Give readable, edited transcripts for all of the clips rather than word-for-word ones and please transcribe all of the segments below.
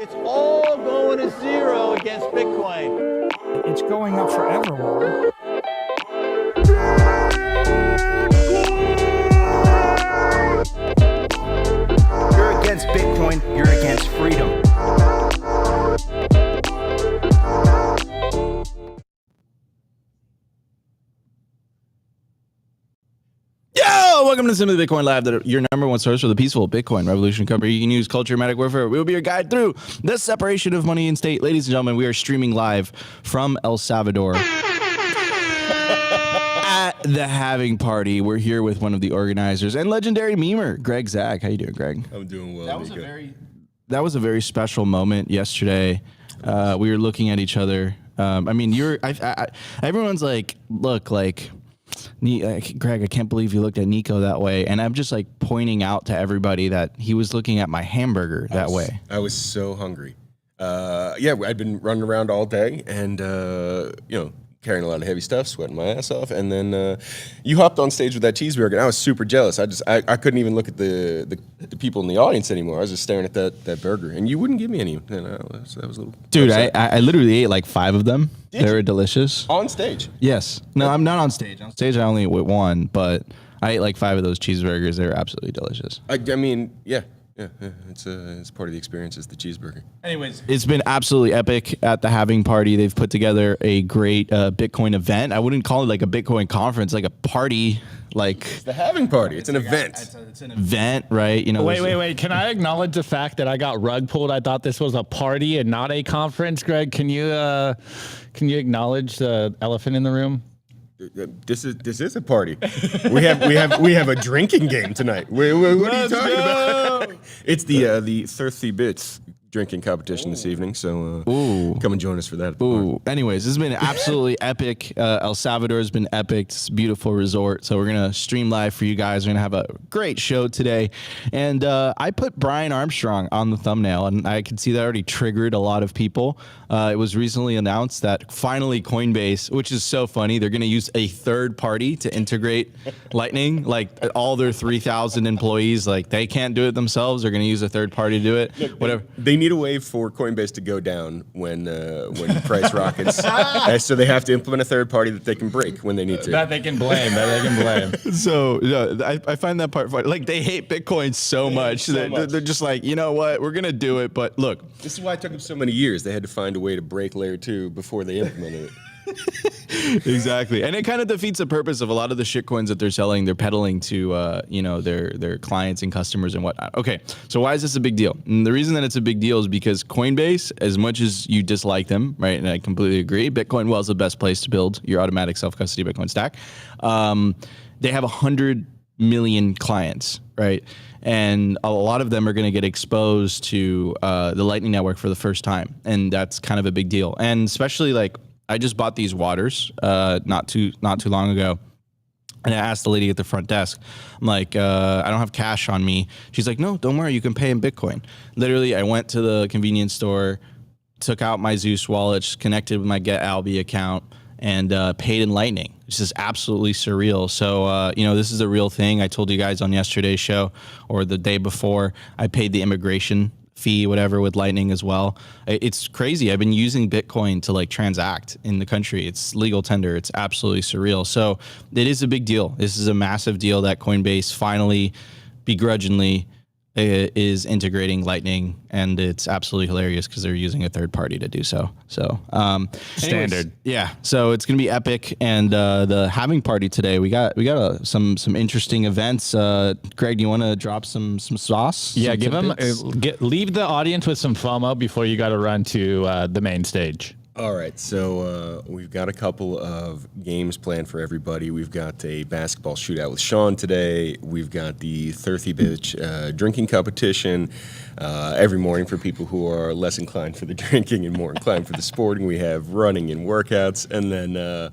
It's all going to zero against Bitcoin. It's going up forever, Wally. You're against Bitcoin, you're against freedom. Welcome to Simply Bitcoin Live, your number one source for the peaceful Bitcoin revolution cover. You can use culture, magic, warfare. We will be your guide through the separation of money and state. Ladies and gentlemen, we are streaming live from El Salvador at the halving party. We're here with one of the organizers and legendary memer, Greg Zag. How you doing, Greg? I'm doing well. That was a very special moment yesterday. We were looking at each other. I mean, everyone's like, look, like. Greg, I can't believe you looked at Nico that way. And I'm just like pointing out to everybody that he was looking at my hamburger that way. I was so hungry. Yeah, I'd been running around all day and, carrying a lot of heavy stuff, sweating my ass off. And then you hopped on stage with that cheeseburger, and I was super jealous. I couldn't even look at the people in the audience anymore. I was just staring at that burger, and you wouldn't give me any. That was a little. Dude, I literally ate like 5 of them. They were delicious. On stage? Yes. No, I'm not on stage. On stage, I only ate 1, but I ate like 5 of those cheeseburgers. They were absolutely delicious. I mean, yeah. Yeah, it's part of the experience is the cheeseburger. Anyways, it's been absolutely epic at the halving party. They've put together a great Bitcoin event. I wouldn't call it like a Bitcoin conference, like a party. Like it's the halving party. It's an event. It's an event, right? You know. Wait. Can I acknowledge the fact that I got rug pulled? I thought this was a party and not a conference. Greg, can you acknowledge the elephant in the room? This is a party. We have a drinking game tonight. What are you talking about? It's the Thirsty Bits drinking competition this evening. So come and join us for that. Anyways, this has been absolutely epic. El Salvador has been epic. It's a beautiful resort. So we're gonna stream live for you guys. We're gonna have a great show today. And I put Brian Armstrong on the thumbnail, and I can see that already triggered a lot of people. It was recently announced that finally Coinbase, which is so funny, they're gonna use a third party to integrate Lightning. Like all their 3,000 employees, like they can't do it themselves. They're gonna use a third party to do it. Look, whatever. They need a way for Coinbase to go down when price rockets. So they have to implement a third party that they can break when they need to. That they can blame. So I find that part funny. Like they hate Bitcoin so much that they're just like, you know what, we're gonna do it. But look, this is why it took them so many years. They had to find a way to break layer 2 before they implemented it. Exactly, and it kind of defeats the purpose of a lot of the shitcoins that they're selling. They're peddling to their clients and customers and whatnot. Okay, so why is this a big deal? And the reason that it's a big deal is because Coinbase, as much as you dislike them, right, and I completely agree, Bitcoin Well is the best place to build your automatic self-custody Bitcoin stack. They have 100 million clients, right? And a lot of them are going to get exposed to the Lightning Network for the first time, and that's kind of a big deal. And especially like I just bought these waters not too long ago, and I asked the lady at the front desk, I'm like, I don't have cash on me. She's like, no, don't worry, you can pay in Bitcoin. Literally, I went to the convenience store, took out my Zeus wallet, connected with my Get Albi account, and paid in Lightning. It's just absolutely surreal. So, this is a real thing. I told you guys on yesterday's show or the day before, I paid the immigration fee, whatever, with Lightning as well. It's crazy. I've been using Bitcoin to like transact in the country. It's legal tender. It's absolutely surreal. So it is a big deal. This is a massive deal that Coinbase finally begrudgingly is integrating Lightning, and it's absolutely hilarious because they're using a third party to do so. So standard, yeah. So it's gonna be epic, and the halving party today. We got some interesting events. Greg, do you want to drop some sauce? Yeah, leave the audience with some FOMO before you got to run to the main stage. All right, so we've got a couple of games planned for everybody. We've got a basketball shootout with Sean today. We've got the Thirsty Bitch drinking competition every morning for people who are less inclined for the drinking and more inclined for the sporting. We have running and workouts. And then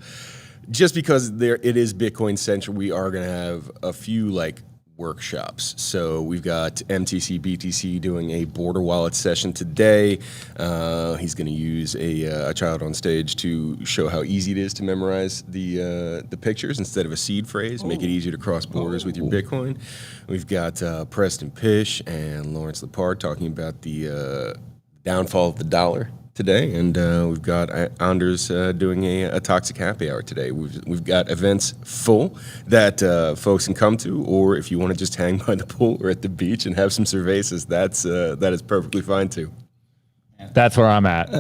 just because it is Bitcoin Central, we are going to have a few like workshops. So we've got MTC BTC doing a border wallet session today. He's going to use a child on stage to show how easy it is to memorize the pictures instead of a seed phrase, make it easier to cross borders with your Bitcoin. We've got Preston Pish and Lawrence Lepard talking about the downfall of the dollar today, and we've got Anders doing a toxic happy hour today. We've got events full that folks can come to, or if you want to just hang by the pool or at the beach and have some cervezas, that is perfectly fine too. That's where I'm at.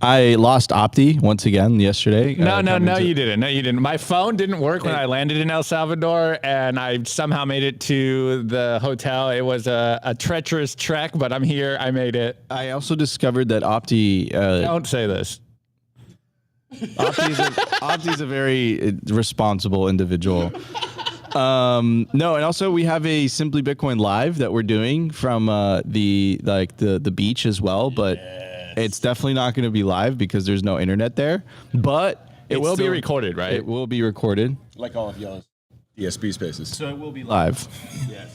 I lost Opti once again yesterday. No, you didn't. No, you didn't. My phone didn't work when I landed in El Salvador, and I somehow made it to the hotel. It was a treacherous trek, but I'm here. I made it. I also discovered that Opti. Don't say this. Opti's a very responsible individual. No, and also we have a Simply Bitcoin live that we're doing from the beach as well, but it's definitely not going to be live because there's no internet there. But it will be recorded, right? It will be recorded, like all of y'all's ESP spaces. so it will be live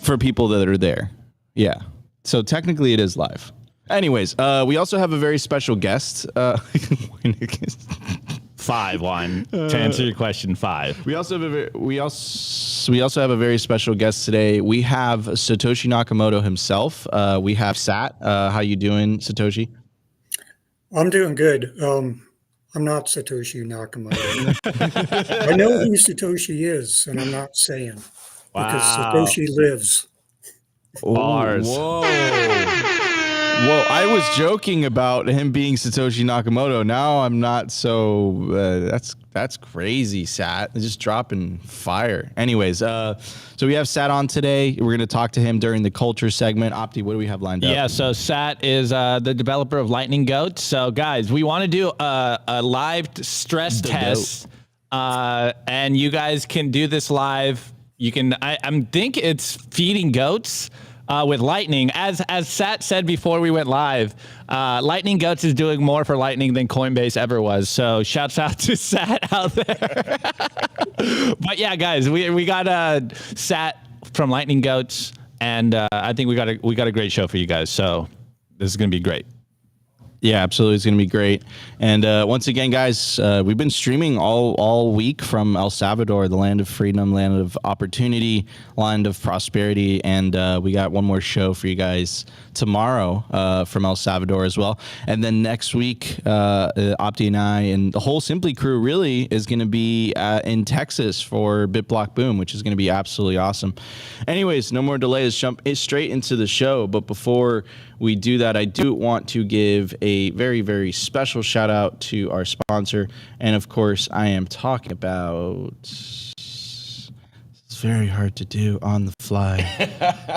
for people that are there. Yeah, so technically it is live. Anyways, we also have a very special guest. 5 1 to answer your question. 5. We also have a very special guest today. We have Satoshi Nakamoto himself. We have Sat. How you doing, Satoshi? I'm doing good. I'm not Satoshi Nakamoto. I know who Satoshi is, and I'm not saying because Satoshi lives. Bars. Whoa, I was joking about him being Satoshi Nakamoto. Now I'm not so. That's crazy, Sat. Just dropping fire. Anyways, so we have Sat on today. We're going to talk to him during the culture segment. Opti, what do we have lined up? Yeah, so Sat is the developer of Lightning Goat. So guys, we want to do a live stress test, and you guys can do this live. You can. I think it's feeding goats. With Lightning, as Sat said before we went live, Lightning Goats is doing more for Lightning than Coinbase ever was. So shouts out to Sat out there. But yeah, guys, we got Sat from Lightning Goats, and I think we got a great show for you guys. So this is gonna be great. Yeah, absolutely. It's going to be great. And once again, guys, we've been streaming all week from El Salvador, the land of freedom, land of opportunity, land of prosperity. And we got one more show for you guys tomorrow from El Salvador as well. And then next week, Opti and I and the whole Simply crew really is going to be in Texas for BitBlock Boom, which is going to be absolutely awesome. Anyways, no more delays. Jump straight into the show. But before we do that, I do want to give a very, very special shout out to our sponsor. And of course, I am talking about, it's very hard to do on the fly.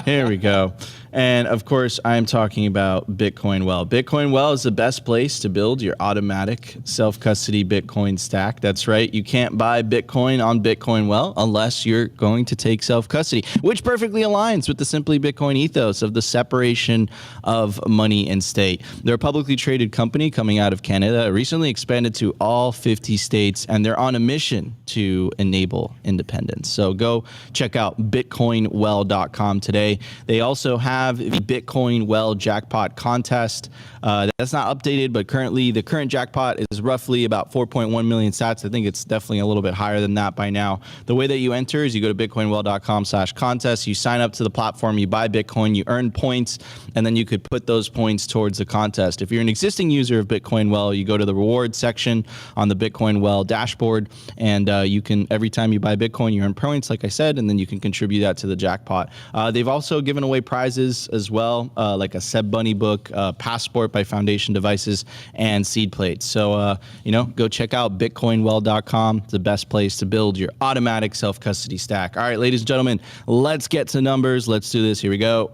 Here we go. And of course, I'm talking about Bitcoin Well. Bitcoin Well is the best place to build your automatic self-custody Bitcoin stack. That's right. You can't buy Bitcoin on Bitcoin Well unless you're going to take self-custody, which perfectly aligns with the Simply Bitcoin ethos of the separation of money and state. They're a publicly traded company coming out of Canada, recently expanded to all 50 states, and they're on a mission to enable independence. So go check out bitcoinwell.com today. They also have the Bitcoin Well Jackpot Contest. That's not updated, but currently the current jackpot is roughly about 4.1 million sats. I think it's definitely a little bit higher than that by now. The way that you enter is you go to bitcoinwell.com/contest. You sign up to the platform, you buy Bitcoin, you earn points, and then you could put those points towards the contest. If you're an existing user of Bitcoin Well, you go to the rewards section on the Bitcoin Well dashboard, and you can, every time you buy Bitcoin, you earn points, like I said, and then you can contribute that to the jackpot. They've also given away prizes as well, like a Seb Bunny book, passport by Foundation Devices, and seed plates. So, go check out bitcoinwell.com. It's the best place to build your automatic self-custody stack. All right, ladies and gentlemen, let's get to numbers. Let's do this. Here we go.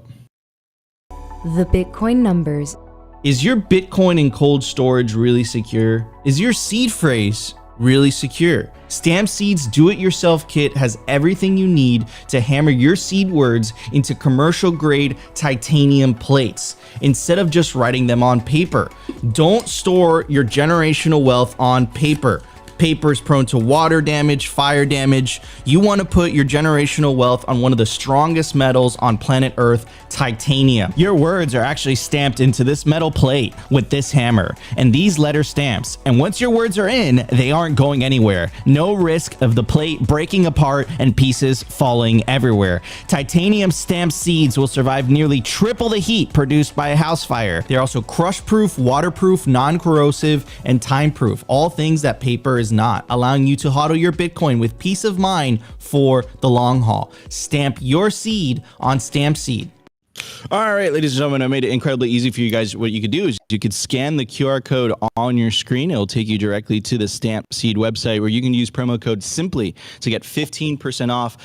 The Bitcoin numbers. Is your Bitcoin in cold storage really secure? Is your seed phrase really secure? Stamp Seed's do-it-yourself kit has everything you need to hammer your seed words into commercial-grade titanium plates instead of just writing them on paper. Don't store your generational wealth on paper. Paper is prone to water damage, fire damage. You want to put your generational wealth on one of the strongest metals on planet Earth, titanium. Your words are actually stamped into this metal plate with this hammer and these letter stamps. And once your words are in, they aren't going anywhere. No risk of the plate breaking apart and pieces falling everywhere. Titanium stamped seeds will survive nearly triple the heat produced by a house fire. They're also crush-proof, waterproof, non-corrosive, and time-proof. All things that paper is not, allowing you to hodl your Bitcoin with peace of mind for the long haul. Stamp your seed on Stampseed. All right, ladies and gentlemen, I made it incredibly easy for you guys. What you could do is you could scan the QR code on your screen. It'll take you directly to the Stampseed website where you can use promo code SIMPLY to get 15% off.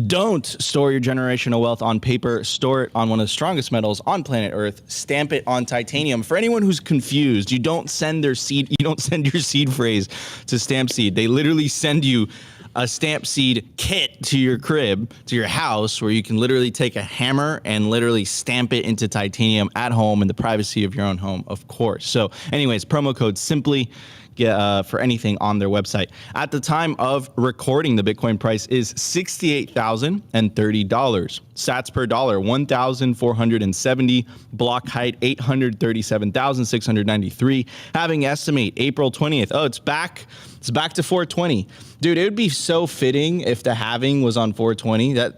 Don't store your generational wealth on paper. Store it on one of the strongest metals on planet Earth. Stamp it on titanium. For anyone who's confused, you don't send your seed phrase to Stampseed. They literally send you a Stampseed kit to your crib, to your house, where you can literally take a hammer and literally stamp it into titanium at home in the privacy of your own home, of course. So anyways, promo code SIMPLY for anything on their website. At the time of recording, the Bitcoin price is $68,030. Sats per dollar, 1,470. Block height, 837,693. Halving estimate, April 20th. Oh, it's back. It's back to 420. Dude, it would be so fitting if the halving was on 420.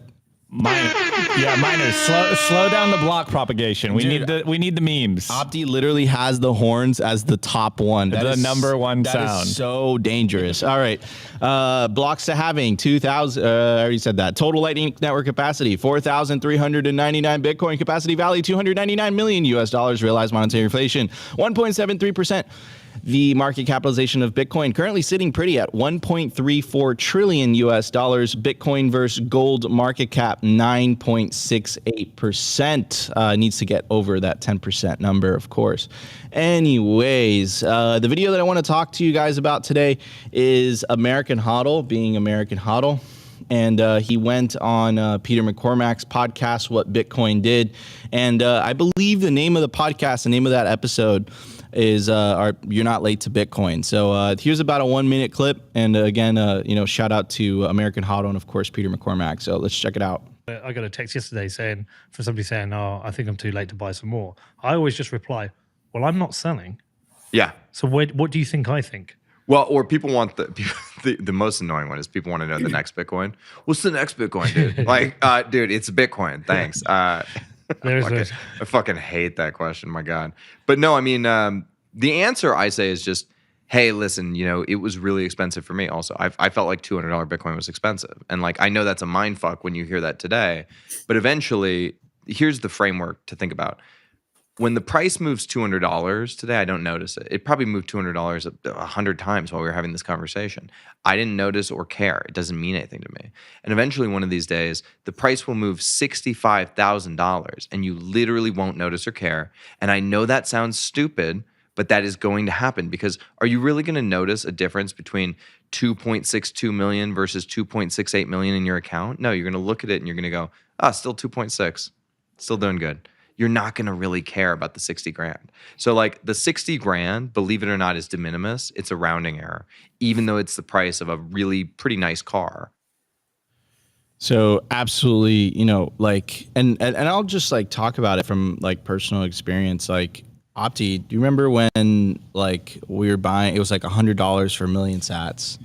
Miners, slow down the block propagation. We need the memes. Opti literally has the horns as the top one. The number one sound. That is so dangerous. All right. Blocks to halving, 2,000. I already said that. Total Lightning Network capacity, 4,399 Bitcoin. Capacity value, $299 million US. Realized monetary inflation, 1.73%. The market capitalization of Bitcoin currently sitting pretty at 1.34 trillion US dollars. Bitcoin versus gold market cap 9.68%. Needs to get over that 10% number, of course. Anyways, the video that I want to talk to you guys about today is American HODL, being American HODL. And he went on Peter McCormack's podcast, What Bitcoin Did. And I believe the name of the podcast, the name of that episode is You're Not Late to Bitcoin. So here's about a 1-minute clip. And again, shout out to American HODL and, of course, Peter McCormack. So let's check it out. I got a text yesterday from somebody saying, "Oh, I think I'm too late to buy some more." I always just reply, "Well, I'm not selling." Yeah. So what do you think I think? Well, or people want the most annoying one is people want to know the next Bitcoin. What's the next Bitcoin, dude? Like, dude, it's a Bitcoin. Thanks. I fucking hate that question. My God. But no, I mean, the answer I say is just, hey, listen, it was really expensive for me also. I felt like $200 Bitcoin was expensive. And like, I know that's a mind fuck when you hear that today, but eventually here's the framework to think about. When the price moves $200 today, I don't notice it. It probably moved $200 100 times while we were having this conversation. I didn't notice or care. It doesn't mean anything to me. And eventually one of these days, the price will move $65,000 and you literally won't notice or care. And I know that sounds stupid, but that is going to happen because are you really going to notice a difference between 2.62 million versus 2.68 million in your account? No, you're going to look at it and you're going to go, still 2.6, still doing good. You're not going to really care about the 60 grand. So like the 60 grand, believe it or not, is de minimis. It's a rounding error, even though it's the price of a really pretty nice car. So absolutely, and I'll just like talk about it from like personal experience. Like Opti, do you remember when like we were buying, it was like $100 for 1 million sats?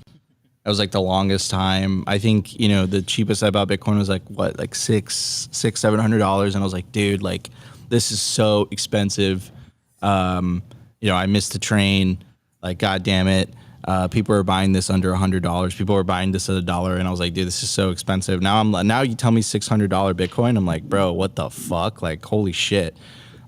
That was like the longest time. I think, the cheapest I bought Bitcoin was like what, like $700. And I was like, dude, like this is so expensive. I missed the train. Like, God damn it. People are buying this under $100. People are buying this at $1. And I was like, dude, this is so expensive. Now you tell me $600 Bitcoin. I'm like, bro, what the fuck? Like, holy shit.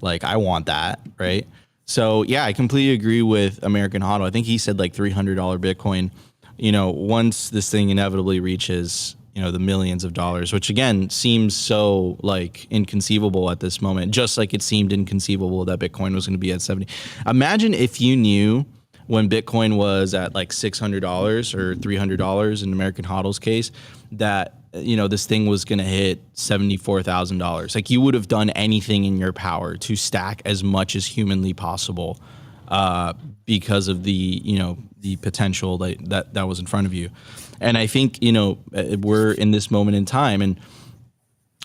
Like, I want that. Right. So yeah, I completely agree with American HODL. I think he said like $300 Bitcoin. Once this thing inevitably reaches, the millions of dollars, which again seems so like inconceivable at this moment, just like it seemed inconceivable that Bitcoin was going to be at 70. Imagine if you knew when Bitcoin was at like $600 or $300 in American HODL's case, that, this thing was going to hit $74,000. Like you would have done anything in your power to stack as much as humanly possible because of the the potential that was in front of you. And I think we're in this moment in time, and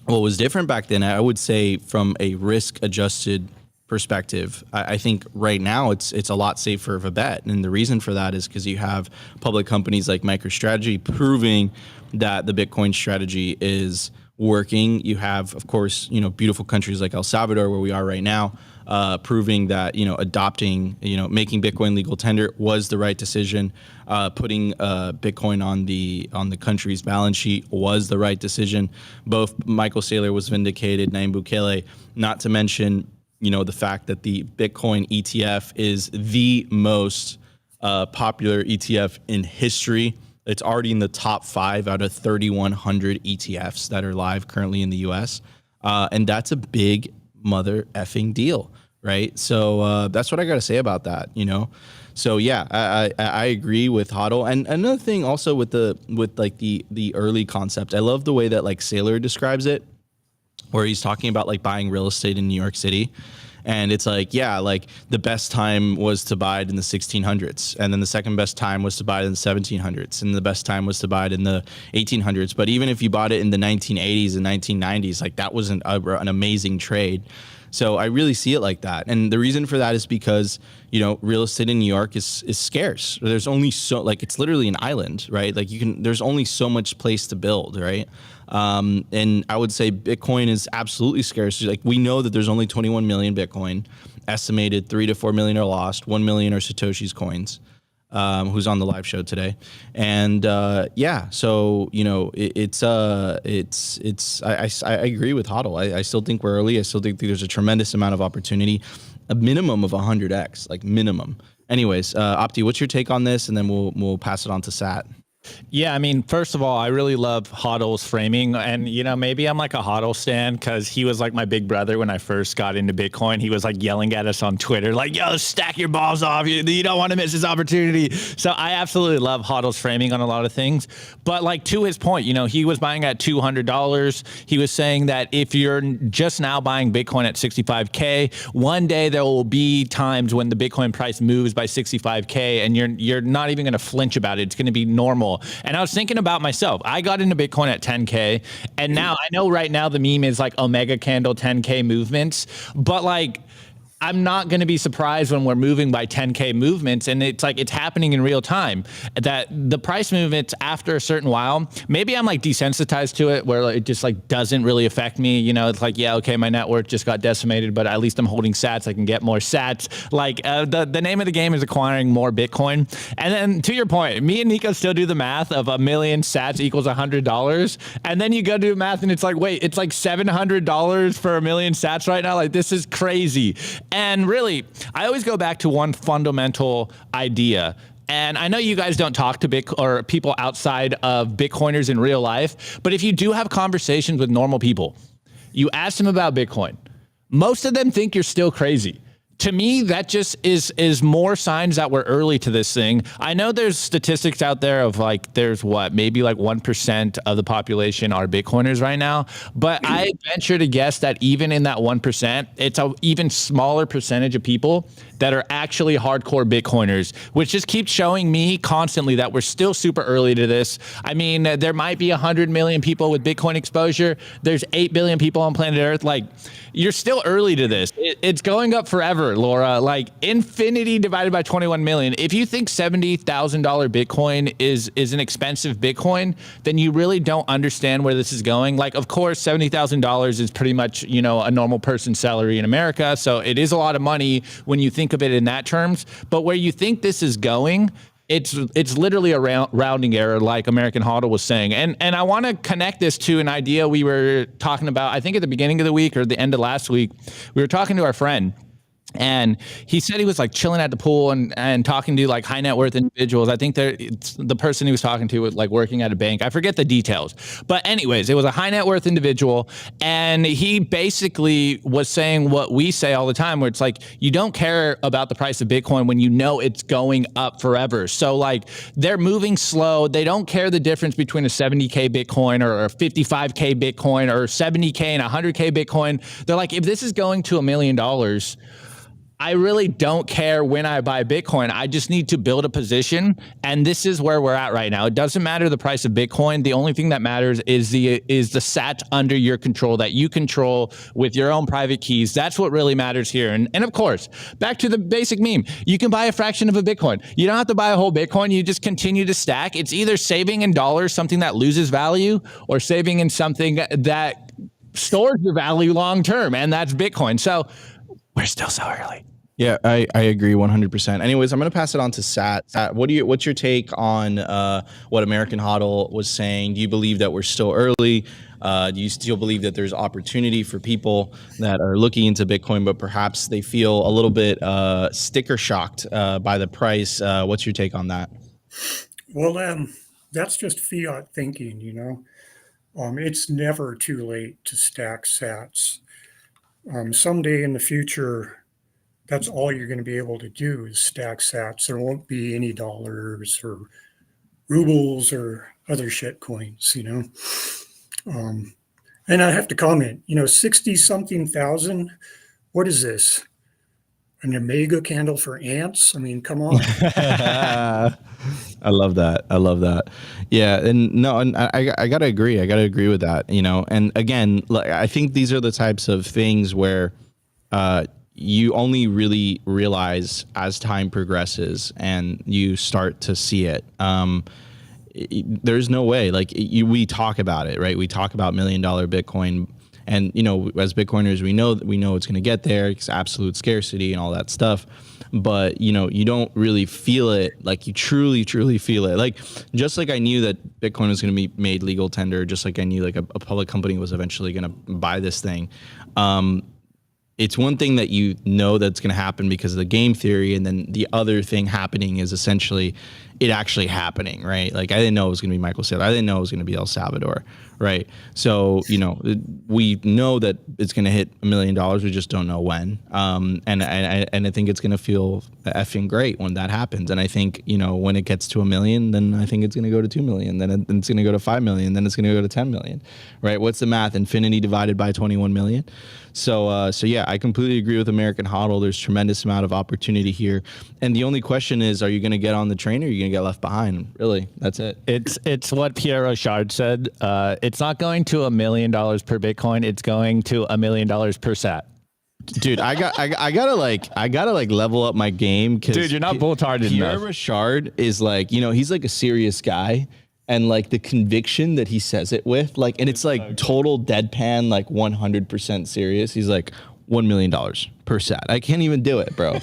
what was different back then, I would say, from a risk adjusted perspective, I think right now it's a lot safer of a bet. And the reason for that is because you have public companies like MicroStrategy proving that the Bitcoin strategy is working. You have, of course, beautiful countries like El Salvador, where we are right now, proving that adopting, making Bitcoin legal tender was the right decision. Putting Bitcoin on the country's balance sheet was the right decision. Both Michael Saylor was vindicated, Nayib Bukele, not to mention the fact that the Bitcoin ETF is the most popular ETF in history. It's already in the top 5 out of 3,100 ETFs that are live currently in the US. And that's a big mother effing deal, right? So that's what I got to say about that, So yeah, I agree with HODL. And another thing also with the early concept, I love the way that like Saylor describes it, where he's talking about like buying real estate in New York City. And it's like, yeah, like the best time was to buy it in the 1600s. And then the second best time was to buy it in the 1700s. And the best time was to buy it in the 1800s. But even if you bought it in the 1980s and 1990s, like that was an amazing trade. So I really see it like that. And the reason for that is because, real estate in New York is scarce. There's only it's literally an island, right? Like there's only so much place to build, right? And I would say Bitcoin is absolutely scarce. Like we know that there's only 21 million Bitcoin, estimated 3 to 4 million are lost, 1 million are Satoshi's coins, who's on the live show today. And so I agree with HODL. I still think we're early. I still think there's a tremendous amount of opportunity, a minimum of 100x, like minimum. Anyways, Opti, what's your take on this? And then we'll pass it on to Sat. Yeah, I mean, first of all, I really love HODL's framing. And, maybe I'm like a HODL stan because he was like my big brother when I first got into Bitcoin. He was like yelling at us on Twitter, like, yo, stack your balls off. You don't want to miss this opportunity. So I absolutely love HODL's framing on a lot of things. But like to his point, he was buying at $200. He was saying that if you're just now buying Bitcoin at 65K, one day there will be times when the Bitcoin price moves by 65K and you're not even going to flinch about it. It's going to be normal. And I was thinking about myself. I got into Bitcoin at 10K, and now I know right now the meme is like Omega candle 10K movements, but like I'm not going to be surprised when we're moving by 10K movements, and it's like it's happening in real time. That the price movements after a certain while, maybe I'm like desensitized to it, where it just like doesn't really affect me. It's like, yeah, okay, my net worth just got decimated, but at least I'm holding sats. I can get more sats. Like the name of the game is acquiring more Bitcoin. And then to your point, me and Nico still do the math of 1 million sats equals $100, and then you go do math, and it's like, wait, it's like $700 for 1 million sats right now. Like this is crazy. And really, I always go back to one fundamental idea. And I know you guys don't talk to or people outside of Bitcoiners in real life, but if you do have conversations with normal people, you ask them about Bitcoin, most of them think you're still crazy. To me, that just is more signs that we're early to this thing. I know there's statistics out there of like, there's maybe like 1% of the population are Bitcoiners right now. But I venture to guess that even in that 1%, it's an even smaller percentage of people that are actually hardcore Bitcoiners, which just keeps showing me constantly that we're still super early to this. I mean, there might be 100 million people with Bitcoin exposure. There's 8 billion people on planet Earth. Like, you're still early to this. It's going up forever, Laura. Like infinity divided by 21 million. If you think $70,000 Bitcoin is an expensive Bitcoin, then you really don't understand where this is going. Like, of course, $70,000 is pretty much, a normal person's salary in America. So it is a lot of money when you think of it in that terms. But where you think this is going, it's literally a rounding error, like American HODL was saying. And I want to connect this to an idea we were talking about, I think at the beginning of the week or the end of last week. We were talking to our friend, and he said he was like chilling at the pool and talking to like high net worth individuals. I think the person he was talking to was like working at a bank. I forget the details. But anyways, it was a high net worth individual. And he basically was saying what we say all the time, where it's like, you don't care about the price of Bitcoin when you know it's going up forever. So like they're moving slow. They don't care the difference between a 70K Bitcoin or a 55K Bitcoin or 70K and 100K Bitcoin. They're like, if this is going to $1 million, I really don't care when I buy Bitcoin. I just need to build a position. And this is where we're at right now. It doesn't matter the price of Bitcoin. The only thing that matters is the sat under your control that you control with your own private keys. That's what really matters here. And of course, back to the basic meme, you can buy a fraction of a Bitcoin. You don't have to buy a whole Bitcoin. You just continue to stack. It's either saving in dollars, something that loses value, or saving in something that stores your value long term. And that's Bitcoin. So we're still so early. Yeah, I agree 100%. Anyways, I'm going to pass it on to Sat. Sat, what's your take on what American HODL was saying? Do you believe that we're still early? Do you still believe that there's opportunity for people that are looking into Bitcoin, but perhaps they feel a little bit sticker shocked by the price? What's your take on that? Well, that's just fiat thinking, you know. It's never too late to stack sats. Someday in the future, that's all you're going to be able to do is stack sats. There won't be any dollars or rubles or other shit coins, you know. And I have to comment, you know, 60 something thousand. What is this? An Omega candle for ants? I mean, come on. I love that. I love that. Yeah. And no, and I got to agree. I got to agree with that, you know. And again, like, I think these are the types of things where you only really realize as time progresses and you start to see it. There's no way, like we talk about it, right? We talk about $1 million Bitcoin, and you know, as Bitcoiners, we know it's going to get there. It's absolute scarcity and all that stuff. But you know, you don't really feel it like you truly feel it. Like just like I knew that Bitcoin was going to be made legal tender, just like I knew like a public company was eventually going to buy this thing. It's one thing that you know that's going to happen because of the game theory, and then the other thing happening is essentially it actually happening, right? Like I didn't know it was going to be Michael Saylor. I didn't know it was going to be El Salvador, right? So, you know, we know that it's going to hit $1 million. We just don't know when. And I think it's going to feel effing great when that happens. And I think, you know, when it gets to $1 million, then I think it's going to go to 2 million. Then it's going to go to 5 million. Then it's going to go to 10 million, right? What's the math? Infinity divided by 21 million. So yeah, I completely agree with American HODL. There's tremendous amount of opportunity here. And the only question is, are you going to get on the train or are you going to get left behind? Really, that's it. It's what Pierre Rochard said. It's not going to $1 million per Bitcoin. It's going to $1 million per sat. Dude, I gotta level up my game. Dude, you're not bull-tarded enough. Pierre Rochard is like, you know, he's like a serious guy. And like the conviction that he says it with, like, and it's like total deadpan, like 100% serious. He's like $1 million per sat. I can't even do it, bro.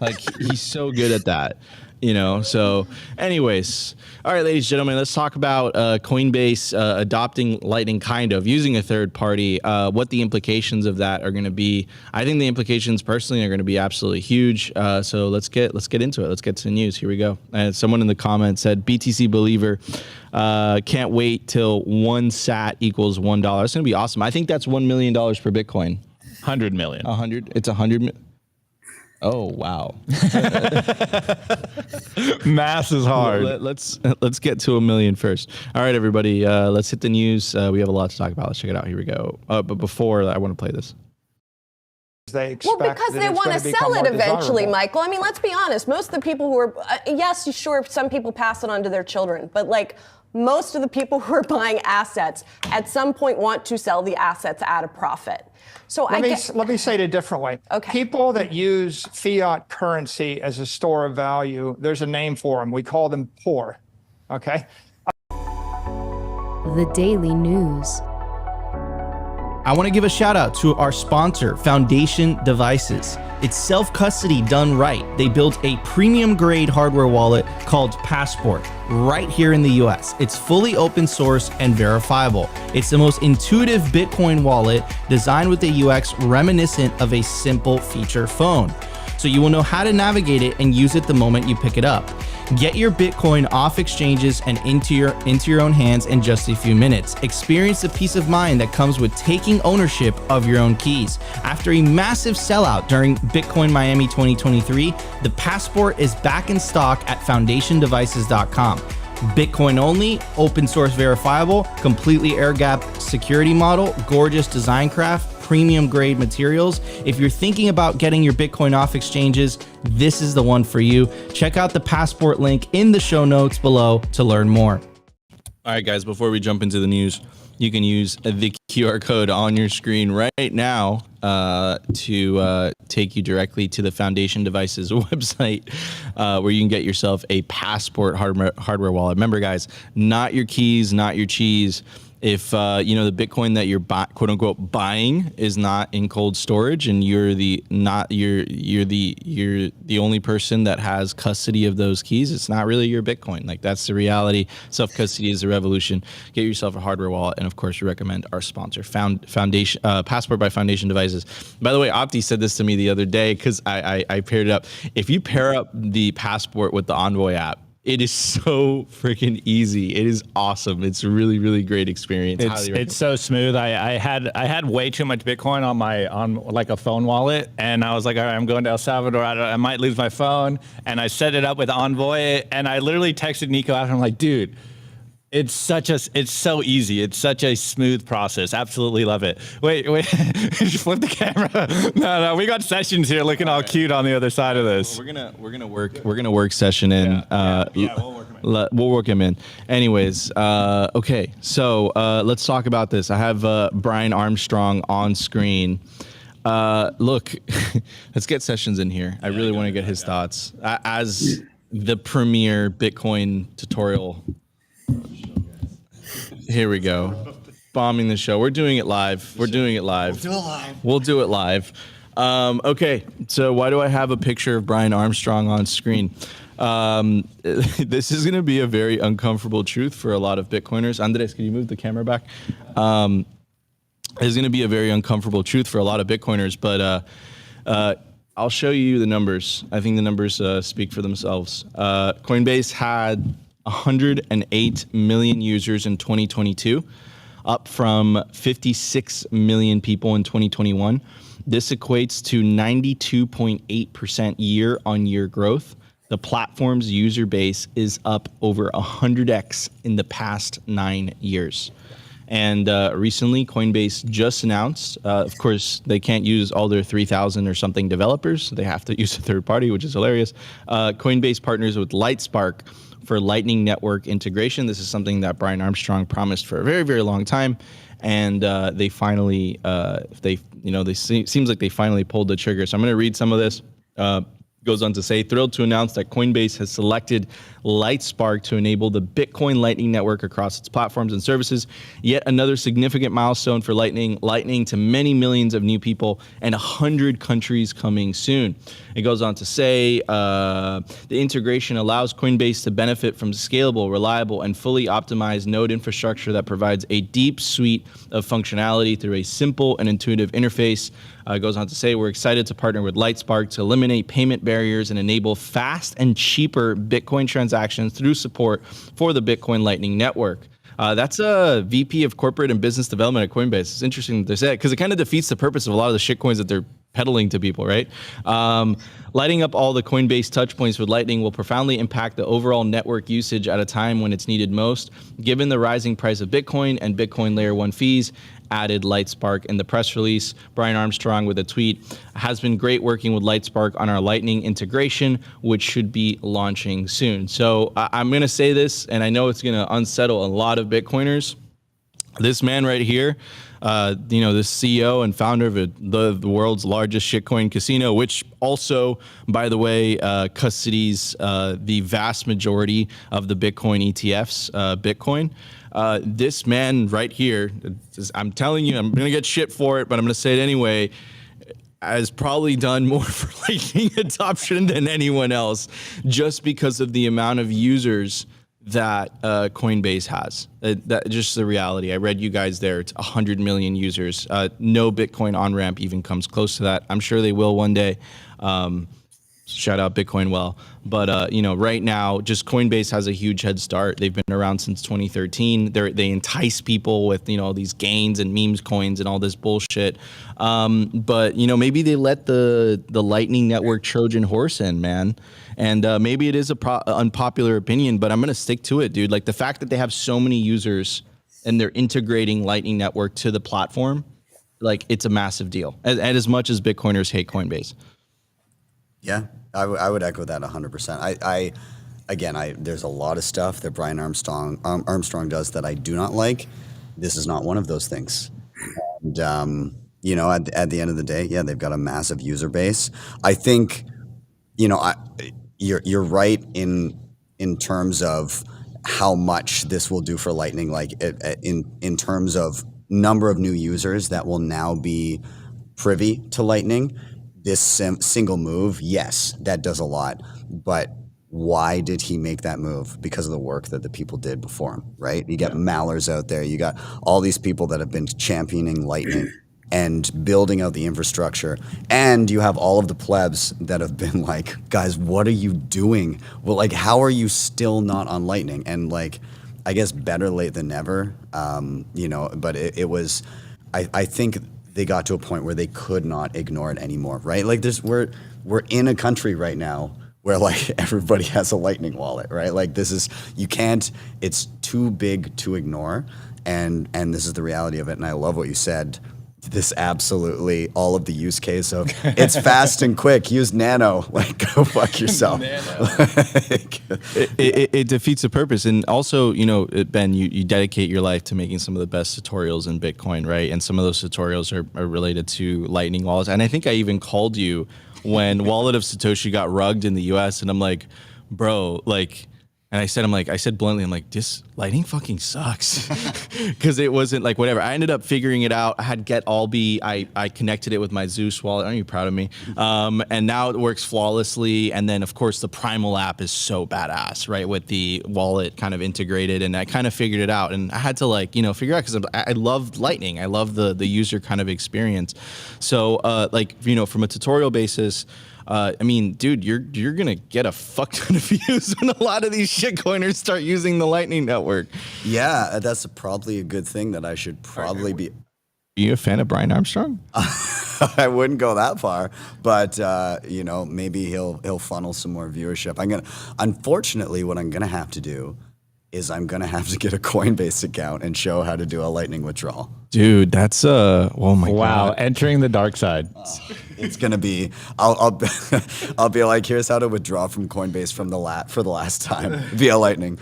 Like he's so good at that, you know? So anyways, all right, ladies and gentlemen, let's talk about Coinbase adopting Lightning, kind of using a third party, what the implications of that are going to be. I think the implications personally are going to be absolutely huge. So let's get into it. Let's get to the news. Here we go. And someone in the comments said, BTC believer, can't wait till 1 sat equals $1. That's going to be awesome. I think that's $1 million per Bitcoin. 100 million. 100. It's 100. Oh, wow. Math is hard. Let's get to 1 million first. All right, everybody. Let's hit the news. We have a lot to talk about. Let's check it out. Here we go. But before, I want to play this. Well, because they want to sell it eventually, Michael. I mean, let's be honest. Most of the people who are, yes, sure, some people pass it on to their children, but like most of the people who are buying assets at some point want to sell the assets at a profit. So let me say it a different way. Okay. People that use fiat currency as a store of value, there's a name for them. We call them poor. Okay. The Daily News. I want to give a shout out to our sponsor, Foundation Devices. It's self-custody done right. They built a premium grade hardware wallet called Passport right here in the US. It's fully open source and verifiable. It's the most intuitive Bitcoin wallet designed with a UX reminiscent of a simple feature phone. So you will know how to navigate it and use it the moment you pick it up. Get your Bitcoin off exchanges and into your own hands in just a few minutes. Experience the peace of mind that comes with taking ownership of your own keys. After a massive sellout during Bitcoin Miami 2023, the Passport is back in stock at foundationdevices.com. Bitcoin only, open source verifiable, completely air-gapped security model, gorgeous design craft, premium grade materials. If you're thinking about getting your Bitcoin off exchanges, this is the one for you. Check out the Passport link in the show notes below to learn more. All right, guys, before we jump into the news, you can use the QR code on your screen right now to take you directly to the Foundation Devices website where you can get yourself a Passport hardware wallet. Remember, guys, not your keys, not your cheese. If the Bitcoin that you're quote unquote buying is not in cold storage, and you're the only person that has custody of those keys, it's not really your Bitcoin. Like, that's the reality. Self custody is the revolution. Get yourself a hardware wallet, and of course, we recommend our sponsor, Foundation Passport by Foundation Devices. By the way, Opti said this to me the other day because I paired it up. If you pair up the Passport with the Envoy app, it is so freaking easy. It is awesome. It's a really, really great experience. It's so smooth. I had way too much Bitcoin on like a phone wallet, and I was like, all right, I'm going to El Salvador. I might lose my phone, and I set it up with Envoy, and I literally texted Nico after. I'm like, dude, it's so easy. It's such a smooth process. Absolutely love it. Wait, just flip the camera. No, we got Sessions here looking all cute on the other side of this. We're gonna work Session in. We'll work him in. Anyways, okay. So let's talk about this. I have Brian Armstrong on screen. Look, let's get Sessions in here. I really want to get his thoughts as the premier Bitcoin tutorial. Here we go. Bombing the show. We're doing it live. We'll do it live. Okay, so why do I have a picture of Brian Armstrong on screen? This is going to be a very uncomfortable truth for a lot of Bitcoiners. Andres, can you move the camera back? It's going to be a very uncomfortable truth for a lot of Bitcoiners, but I'll show you the numbers. I think the numbers speak for themselves. Coinbase had 108 million users in 2022, up from 56 million people in 2021. This equates to 92.8% year-on-year growth. The platform's user base is up over 100x in the past 9 years. And recently, Coinbase just announced, of course, they can't use all their 3,000 or something developers. They have to use a third party, which is hilarious. Coinbase partners with Lightspark for Lightning Network integration. This is something that Brian Armstrong promised for a very, very long time, and they finally, seems like they finally pulled the trigger. So I'm going to read some of this. Goes on to say, thrilled to announce that Coinbase has selected Lightspark to enable the Bitcoin Lightning Network across its platforms and services. Yet another significant milestone for Lightning to many millions of new people and 100 countries coming soon. It goes on to say, the integration allows Coinbase to benefit from scalable, reliable, and fully optimized node infrastructure that provides a deep suite of functionality through a simple and intuitive interface. It goes on to say, we're excited to partner with Lightspark to eliminate payment barriers and enable fast and cheaper Bitcoin transactions through support for the Bitcoin Lightning Network. That's a VP of Corporate and Business Development at Coinbase. It's interesting that they say it because it kind of defeats the purpose of a lot of the shitcoins that they're peddling to people, right? Lighting up all the Coinbase touch points with Lightning will profoundly impact the overall network usage at a time when it's needed most. Given the rising price of Bitcoin and Bitcoin Layer 1 fees, added Lightspark in the press release. Brian Armstrong with a tweet, has been great working with Lightspark on our Lightning integration, which should be launching soon. So I'm going to say this, and I know it's going to unsettle a lot of Bitcoiners. This man right here, the CEO and founder of the world's largest shitcoin casino, which also, by the way, custodies the vast majority of the Bitcoin ETFs, Bitcoin. This man right here, I'm telling you, I'm going to get shit for it, but I'm going to say it anyway, has probably done more for Lightning adoption than anyone else, just because of the amount of users that Coinbase has. That just the reality. I read you guys there. It's 100 million users. No Bitcoin on-ramp even comes close to that. I'm sure they will one day. Shout out Bitcoin well. But, you know, right now, just Coinbase has a huge head start. They've been around since 2013. They entice people with, you know, these gains and memes coins and all this bullshit. But, you know, maybe they let the Lightning Network Trojan horse in, man. And maybe it is a unpopular opinion, but I'm going to stick to it, dude. Like the fact that they have so many users and they're integrating Lightning Network to the platform, like it's a massive deal. And as much as Bitcoiners hate Coinbase. Yeah, I would echo that 100%. Again, there's a lot of stuff that Brian Armstrong does that I do not like. This is not one of those things. And, you know, at the end of the day, yeah, they've got a massive user base. I think, you know, you're right in terms of how much this will do for Lightning, like in terms of number of new users that will now be privy to Lightning. This single move, yes, that does a lot. But why did he make that move? Because of the work that the people did before him, right? You got Mallers out there. You got all these people that have been championing Lightning and building out the infrastructure. And you have all of the plebs that have been like, guys, what are you doing? Well, like, how are you still not on Lightning? And like, I guess better late than never, you know, but it was, I think they got to a point where they could not ignore it anymore, right? Like we're in a country right now where like everybody has a Lightning wallet, right? Like you can't, it's too big to ignore. And this is the reality of it. And I love what you said. This absolutely, all of the use case of it's fast and quick, use Nano, like go fuck yourself. It defeats the purpose. And also, you know, Ben, you dedicate your life to making some of the best tutorials in Bitcoin, right? And some of those tutorials are related to Lightning wallets. And I think I even called you when Wallet of Satoshi got rugged in the US, and I'm like, bro, like, and I said bluntly, I'm like, this Lightning fucking sucks. Because it wasn't like whatever. I ended up figuring it out. I had Get-Alby. I connected it with my Zeus wallet. Aren't you proud of me? And now it works flawlessly. And then, of course, the Primal app is so badass, right? With the wallet kind of integrated. And I kind of figured it out. And I had to like, you know, figure out because I love Lightning. I love the user kind of experience. So like, you know, from a tutorial basis, I mean, dude, you're gonna get a fuck ton of views when a lot of these shitcoiners start using the Lightning Network. Yeah, that's probably a good thing that I should probably be. Are you a fan of Brian Armstrong? I wouldn't go that far, but you know, maybe he'll funnel some more viewership. Unfortunately, what I'm gonna have to do is I'm gonna have to get a Coinbase account and show how to do a Lightning withdrawal. Dude, that's oh my god! Wow, entering the dark side. It's gonna be. I'll be like, here's how to withdraw from Coinbase for the last time via Lightning.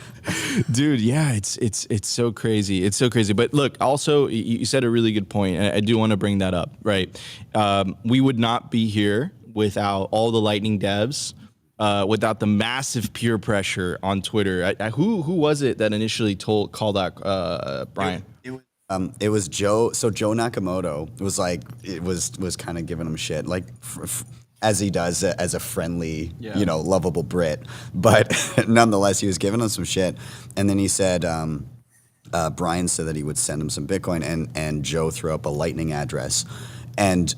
Dude, yeah, it's so crazy. It's so crazy. But look, also you said a really good point, and I do want to bring that up. Right, we would not be here without all the Lightning devs. Without the massive peer pressure on Twitter. Who was it that initially called out Brian? It was Joe. So Joe Nakamoto was kind of giving him shit, like as he does as a friendly, you know, lovable Brit. But nonetheless, he was giving him some shit. And then he said, Brian said that he would send him some Bitcoin, and Joe threw up a Lightning address, and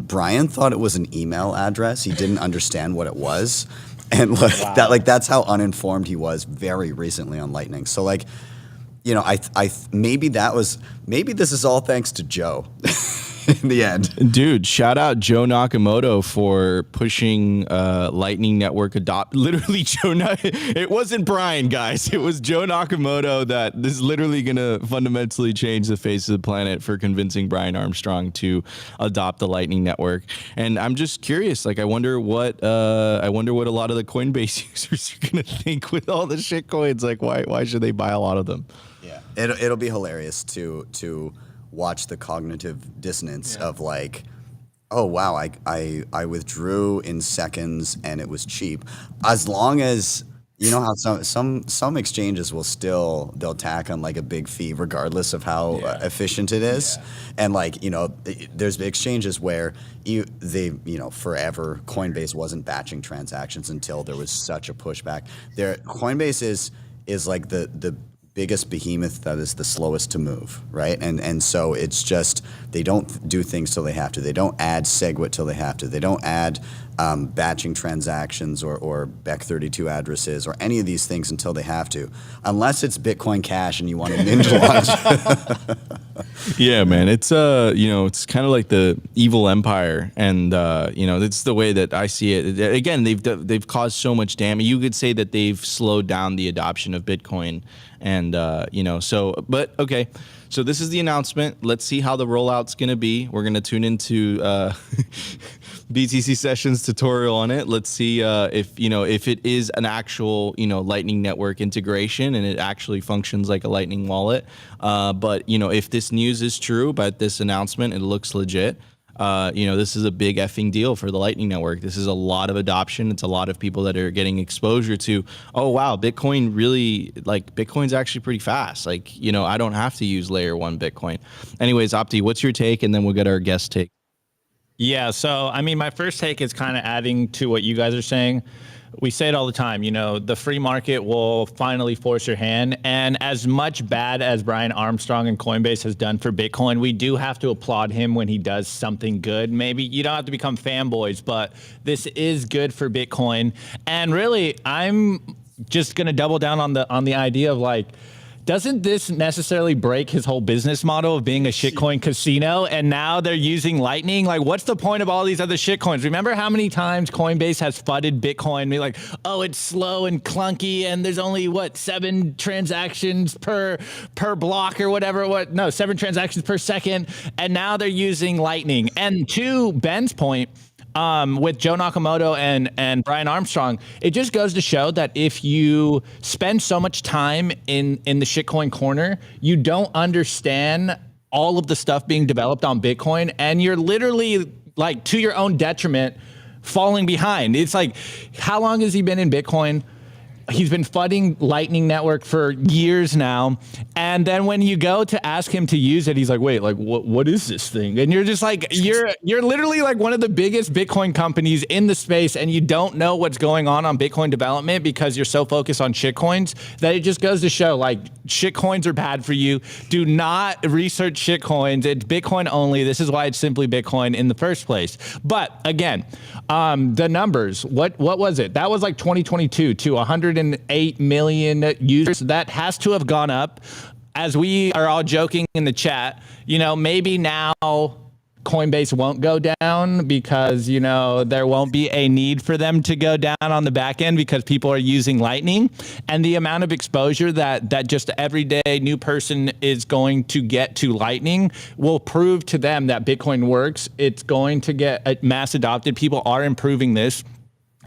Brian thought it was an email address. He didn't understand what it was, and that's how uninformed he was very recently on Lightning. So like, you know, maybe this is all thanks to Joe in the end. Dude, shout out Joe Nakamoto for pushing Lightning Network adopt. Literally, it wasn't Brian, guys. It was Joe Nakamoto that is literally going to fundamentally change the face of the planet for convincing Brian Armstrong to adopt the Lightning Network. And I'm just curious, like, I wonder what a lot of the Coinbase users are going to think with all the shit coins. Like, why should they buy a lot of them? Yeah, it'll be hilarious to watch the cognitive dissonance of like, oh wow, I withdrew in seconds and it was cheap. As long as you know how some exchanges they'll tack on like a big fee regardless of how efficient it is. And like, you know, there's exchanges where forever Coinbase wasn't batching transactions until there was such a pushback. Coinbase is like the biggest behemoth that is the slowest to move, right? And so it's just, they don't do things till they have to. They don't add SegWit till they have to. They don't add batching transactions or BEC32 addresses or any of these things until they have to, unless it's Bitcoin Cash and you want a ninja launch. Yeah, man, it's it's kind of like the evil empire, and it's the way that I see it. Again, they've caused so much damage. You could say that they've slowed down the adoption of Bitcoin, and but okay. So this is the announcement. Let's see how the rollout's going to be. We're going to tune into BTC Sessions tutorial on it. Let's see if it is an actual Lightning Network integration and it actually functions like a Lightning wallet. But if this news is true about this announcement, it looks legit. This is a big effing deal for the Lightning Network. This is a lot of adoption. It's a lot of people that are getting exposure to, oh, wow, Bitcoin's actually pretty fast. I don't have to use layer 1 Bitcoin. Anyways, Opti, what's your take? And then we'll get our guest take. Yeah, so my first take is kind of adding to what you guys are saying. We say it all the time, the free market will finally force your hand. And as much bad as Brian Armstrong and Coinbase has done for Bitcoin, we do have to applaud him when he does something good. Maybe you don't have to become fanboys, but this is good for Bitcoin. And really, I'm just going to double down on the idea of doesn't this necessarily break his whole business model of being a shitcoin casino? And now they're using Lightning. What's the point of all these other shitcoins? Remember how many times Coinbase has fudded Bitcoin? Be like, oh, it's slow and clunky, and there's only 7 transactions per block or whatever. 7 transactions per second. And now they're using Lightning. And to Ben's point, with Joe Nakamoto and Brian Armstrong, it just goes to show that if you spend so much time in the shitcoin corner, you don't understand all of the stuff being developed on Bitcoin, and you're literally to your own detriment falling behind. It's how long has he been in Bitcoin? He's been fudding Lightning Network for years now. And then when you go to ask him to use it, he's like, wait, what is this thing? And you're just you're literally one of the biggest Bitcoin companies in the space, and you don't know what's going on Bitcoin development because you're so focused on shitcoins that it just goes to show shitcoins are bad for you. Do not research shitcoins. It's Bitcoin only. This is why it's simply Bitcoin in the first place. But again, the numbers, what was it? That was 2022 to 108 million users. That has to have gone up. As we are all joking in the chat, maybe now Coinbase won't go down because, there won't be a need for them to go down on the back end because people are using Lightning, and the amount of exposure that just everyday new person is going to get to Lightning will prove to them that Bitcoin works. It's going to get mass adopted. People are improving this.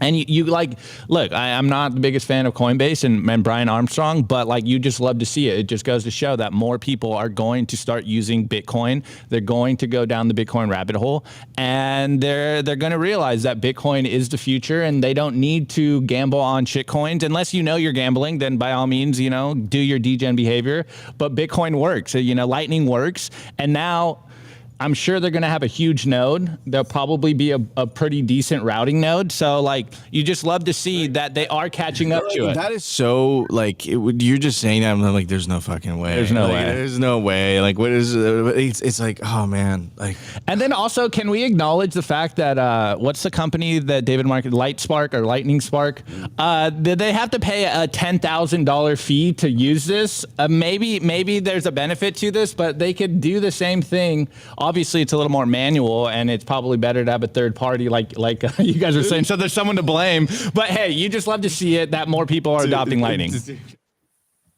And you look, I'm not the biggest fan of Coinbase and Brian Armstrong, but you just love to see it. It just goes to show that more people are going to start using Bitcoin. They're going to go down the Bitcoin rabbit hole, and they're going to realize that Bitcoin is the future, and they don't need to gamble on shitcoins. Unless you're gambling, then by all means, do your degen behavior. But Bitcoin works. Lightning works. And now I'm sure they're going to have a huge node. There'll probably be a pretty decent routing node. So you just love to see that they are catching up to it. That is so you're just saying that. I'm there's no fucking way. There's no way. There's no way. What is it's oh man. And then also, can we acknowledge the fact that what's the company that David marketed, Lightspark or Lightning Spark? Did they have to pay a $10,000 fee to use this? Maybe there's a benefit to this, but they could do the same thing. Obviously, it's a little more manual, and it's probably better to have a third party like you guys are saying. So there's someone to blame. But hey, you just love to see it that more people are adopting Lightning.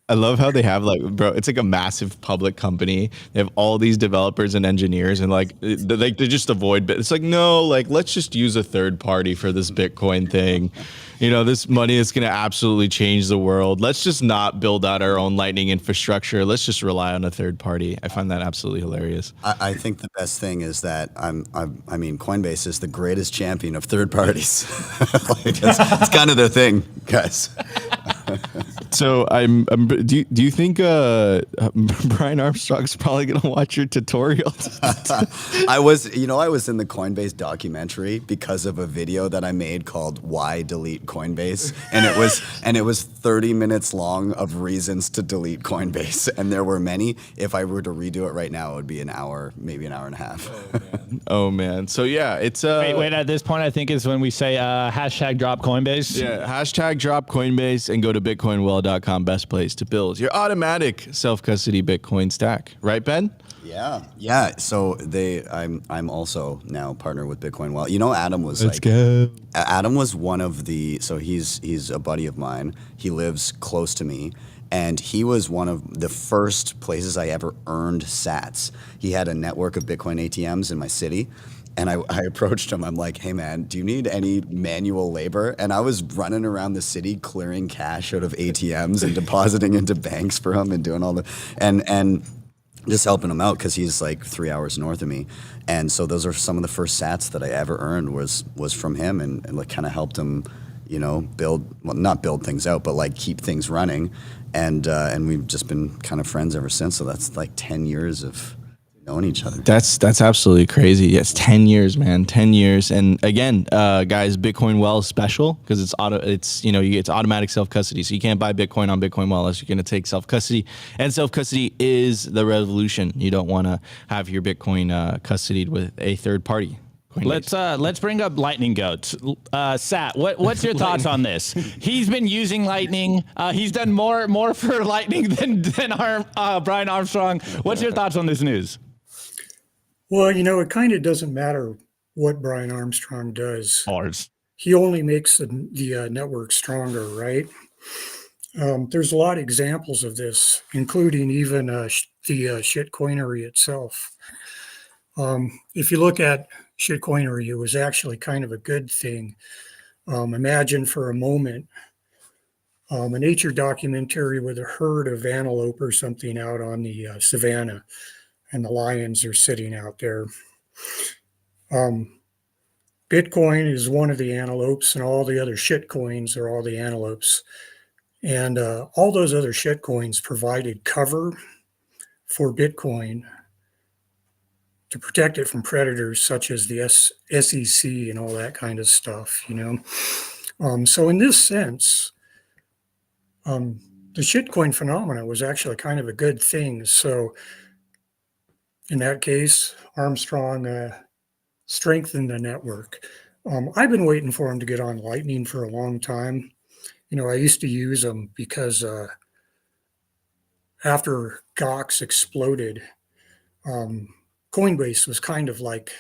I love how they have bro, it's a massive public company. They have all these developers and engineers, and they just avoid it. It's no, let's just use a third party for this Bitcoin thing. This money is going to absolutely change the world. Let's just not build out our own Lightning infrastructure. Let's just rely on a third party. I find that absolutely hilarious. I think the best thing is that Coinbase is the greatest champion of third parties. It's kind of their thing, guys. So do you think Brian Armstrong's probably gonna watch your tutorial? I was in the Coinbase documentary because of a video that I made called "Why Delete Coinbase," and it was 30 minutes long of reasons to delete Coinbase, and there were many. If I were to redo it right now, it would be an hour, maybe an hour and a half. Oh man. So yeah, it's wait. At this point, I think is when we say hashtag drop Coinbase. Yeah, hashtag drop Coinbase and go to bitcoinwell.com. Best place to build your automatic self-custody Bitcoin stack. Right, Ben? Yeah. So I'm also now partner with Bitcoin Well. You know, Adam was Adam was one of the. So he's a buddy of mine. He lives close to me. And he was one of the first places I ever earned sats. He had a network of Bitcoin ATMs in my city. And I approached him. I'm like, hey, man, do you need any manual labor? And I was running around the city clearing cash out of ATMs and depositing into banks for him and doing all the and just helping him out because he's like 3 hours north of me. And so those are some of the first sats that I ever earned was from him and like kind of helped him, not build things out, but like keep things running. And we've just been kind of friends ever since. So that's like 10 years of knowing each other. That's absolutely crazy. Yes, 10 years, man. 10 years. And again, guys, Bitcoin Well is special because it's automatic self-custody. So you can't buy Bitcoin on Bitcoin Well unless you're going to take self-custody. And self-custody is the revolution. You don't want to have your Bitcoin custodied with a third party. Let's bring up Lightning Goat. Sat, what's your thoughts on this? He's been using Lightning. He's done more for Lightning than Brian Armstrong. What's your thoughts on this news? Well, it kind of doesn't matter what Brian Armstrong does. He only makes the network stronger, right? There's a lot of examples of this, including even the shitcoinery itself. If you look at shitcoinery, it was actually kind of a good thing. Imagine for a moment a nature documentary with a herd of antelope or something out on the savannah, and the lions are sitting out there. Bitcoin is one of the antelopes, and all the other shitcoins are all the antelopes. And all those other shitcoins provided cover for Bitcoin to protect it from predators such as the SEC and all that kind of stuff, So in this sense, the shitcoin phenomena was actually kind of a good thing. So in that case, Armstrong strengthened the network. I've been waiting for him to get on Lightning for a long time. I used to use them because after Gox exploded, Coinbase was kind of like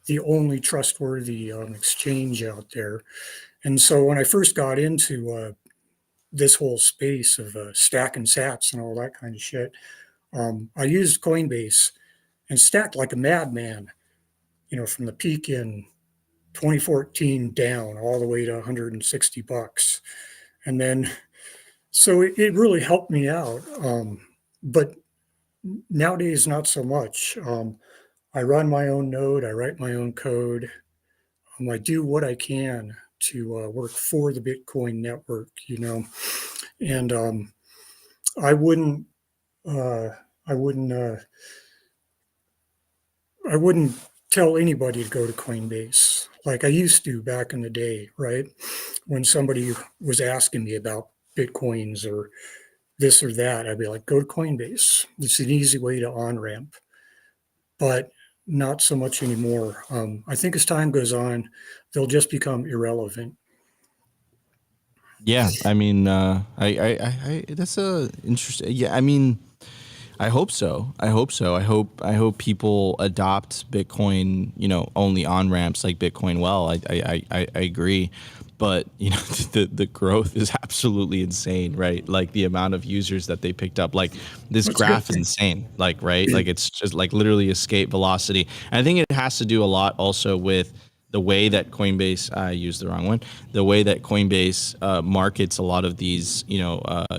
the only trustworthy exchange out there. And so when I first got into this whole space of stacking sats and all that kind of shit, I used Coinbase and stacked like a madman, from the peak in 2014 down all the way to $160. And then, so it really helped me out. But nowadays, not so much. I run my own node. I write my own code. I do what I can to work for the Bitcoin network, and I wouldn't tell anybody to go to Coinbase like I used to back in the day, right? When somebody was asking me about Bitcoins or this or that, I'd be like, go to Coinbase. It's an easy way to on-ramp. But not so much anymore. I think as time goes on, they'll just become irrelevant. Yeah, I mean, I that's a interesting. Yeah, I mean, I hope so. I hope people adopt Bitcoin, only on ramps like Bitcoin Well. I agree. But the growth is absolutely insane, right? Like the amount of users that they picked up, like this graph is insane, like, right? Like it's just like literally escape velocity. And I think it has to do a lot also with the way that Coinbase, I used the wrong one, the way that Coinbase markets a lot of these,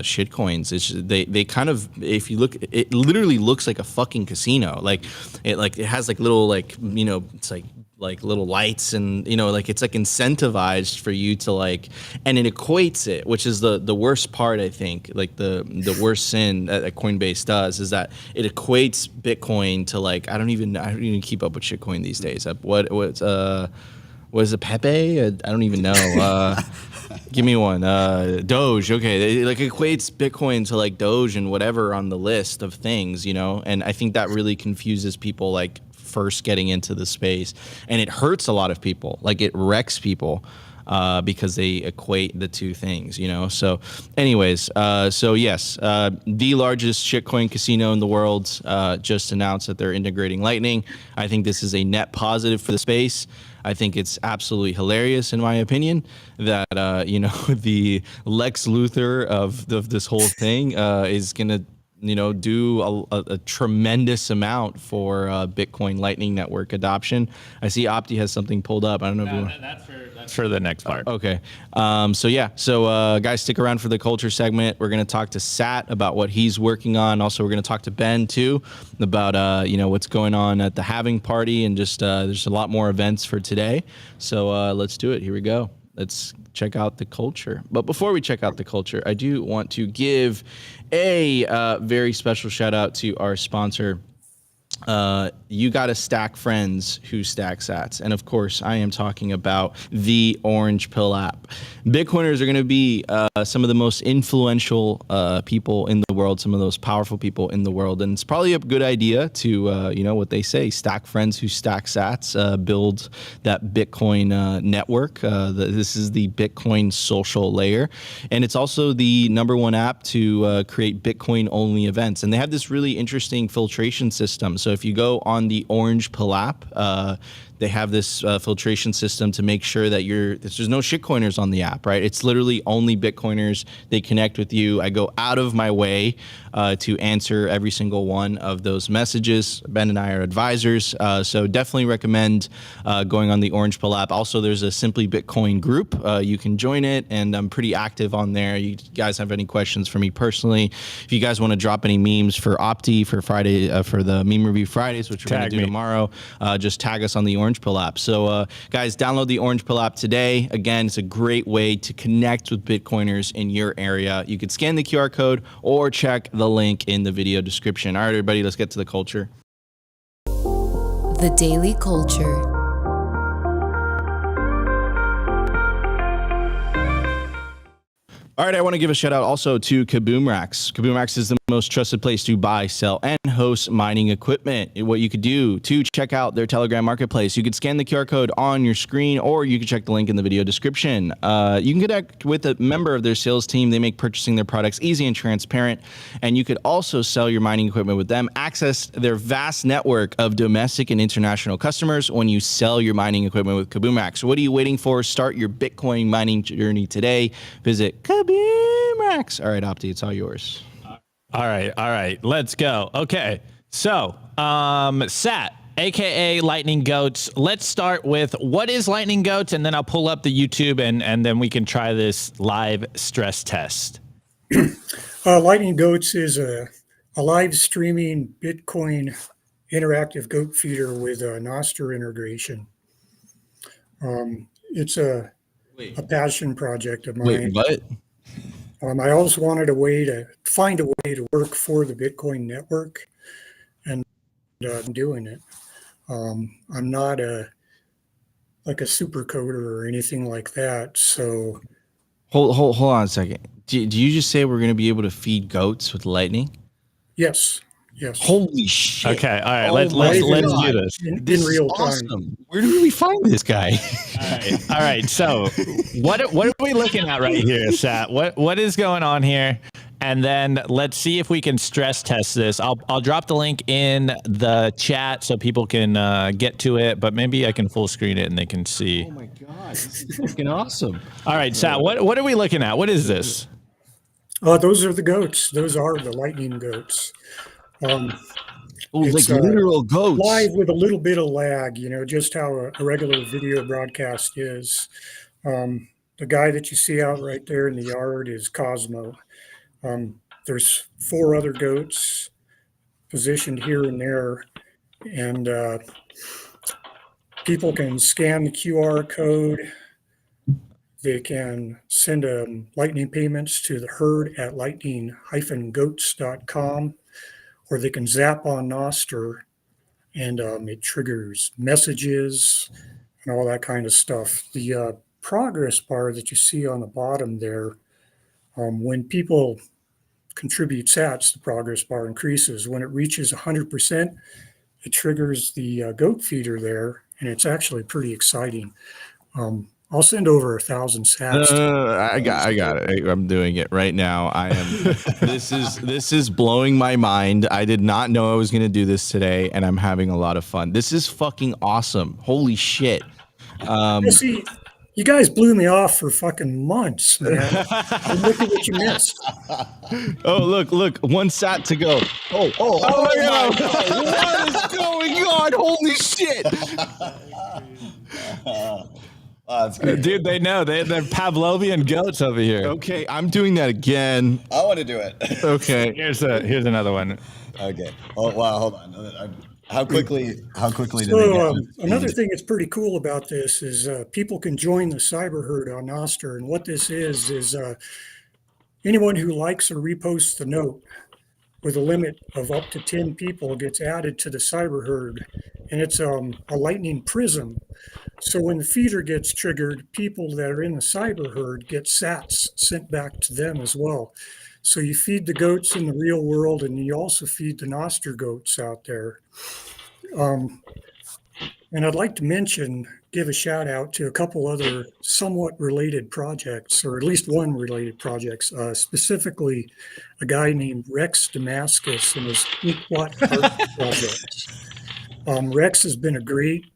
shit coins. It's they kind of, if you look, it literally looks like a fucking casino. Like it has like little, like, it's like like little lights, and like it's like incentivized for you to like, and it equates it, which is the worst part, I think. Like the worst sin that Coinbase does is that it equates Bitcoin to like, I don't even keep up with shitcoin these days. What is it, Pepe? I don't even know. Give me one. Doge. Okay, it like equates Bitcoin to like Doge and whatever on the list of things, and I think that really confuses people like first getting into the space, and it hurts a lot of people. Like it wrecks people because they equate the two things, So anyways, so yes, the largest shitcoin casino in the world just announced that they're integrating Lightning. I think this is a net positive for the space. I think it's absolutely hilarious, in my opinion, that the Lex Luthor of this whole thing is gonna do a tremendous amount for Bitcoin Lightning Network adoption. I see Opti has something pulled up. I don't know if you want. That's for the next part. Okay. So guys, stick around for the culture segment. We're going to talk to Sat about what he's working on. Also, we're going to talk to Ben too about what's going on at the halving party, and just there's a lot more events for today. So let's do it. Here we go. Let's check out the culture. But before we check out the culture, I do want to give a very special shout out to our sponsor. You gotta stack friends who stack sats. And of course, I am talking about the Orange Pill app. Bitcoiners are gonna be some of the most influential people in the world, some of those powerful people in the world. And it's probably a good idea to, what they say, stack friends who stack sats, build that Bitcoin network. This is the Bitcoin social layer. And it's also the #1 app to create Bitcoin only events. And they have this really interesting filtration system. So if you go on the Orange Pill app, they have this filtration system to make sure that there's no shitcoiners on the app, right? It's literally only Bitcoiners. They connect with you. I go out of my way to answer every single one of those messages. Ben and I are advisors, so definitely recommend going on the Orange Pill app. Also, there's a Simply Bitcoin group. You can join it, and I'm pretty active on there. You guys have any questions for me personally? If you guys want to drop any memes for Opti for Friday, for the Meme Review Fridays, which we're going to do tomorrow, just tag us on the Orange Pill app. So guys, download the Orange Pill app today. Again, it's a great way to connect with Bitcoiners in your area. You could scan the QR code or check the link in the video description. All right, everybody, let's get to the culture. The Daily Culture. All right, I want to give a shout out also to Kaboom Racks. Kaboom Racks is the most trusted place to buy, sell, and host mining equipment. What you could do to check out their Telegram marketplace, you could scan the QR code on your screen, or you can check the link in the video description. You can connect with a member of their sales team. They make purchasing their products easy and transparent, and you could also sell your mining equipment with them. Access their vast network of domestic and international customers when you sell your mining equipment with Kaboom Racks. So what are you waiting for? Start your Bitcoin mining journey today. Visit Kaboom Racks. All right, Opti, it's all yours. All right, let's go. Okay, so Sat, aka Lightning Goats. Let's start with what is Lightning Goats, and then I'll pull up the YouTube, and then we can try this live stress test. Lightning Goats is a live streaming Bitcoin interactive goat feeder with a Nostr integration. It's a passion project of mine. Wait, what? I always wanted to find a way to work for the Bitcoin network, and I'm doing it. I'm not a super coder or anything like that. So hold on a second. Do you just say we're going to be able to feed goats with Lightning? Yes. Yes. Holy shit. Okay. All right. Let's do this. In real time. Awesome. Where do we find this guy? All right. So what are we looking at right here, Sat? What is going on here? And then let's see if we can stress test this. I'll drop the link in the chat so people can get to it, but maybe I can full screen it and they can see. Oh my God. This is fucking awesome. All right, Sat, what are we looking at? What is this? Those are the goats. Those are the Lightning Goats. Like literal goats. Live with a little bit of lag, just how a regular video broadcast is. The guy that you see out right there in the yard is Cosmo. There's 4 other goats positioned here and there. And People can scan the QR code. They can send lightning payments to the herd at lightning-goats.com, or they can zap on Nostr, and it triggers messages and all that kind of stuff. The progress bar that you see on the bottom there, when people contribute sats, the progress bar increases. When it reaches 100%, it triggers the goat feeder there, and it's actually pretty exciting. I'll send over 1,000 sats. I got it. I'm doing it right now. I am. This is blowing my mind. I did not know I was going to do this today, and I'm having a lot of fun. This is fucking awesome. Holy shit. See, you guys blew me off for fucking months, man. And look at what you missed. Oh, look, one sat to go. Oh my God. What is going on? Holy shit. That's great. Dude, they know. They're Pavlovian goats over here. Okay, I'm doing that again. I want to do it. Okay. Here's another one. Okay. Oh wow, hold on. How quickly do they So get another thing that's pretty cool about this is people can join the cyber herd on Nostr, and what this is anyone who likes or reposts the note with a limit of up to 10 people gets added to the cyber herd, and it's a lightning prism. So when the feeder gets triggered, people that are in the cyber herd get sats sent back to them as well. So you feed the goats in the real world, and you also feed the Nostr goats out there. And I'd like to give a shout out to a couple other somewhat related projects, or at least one related projects, specifically a guy named Rex Damascus and his Inkblot Art project. Rex has been a great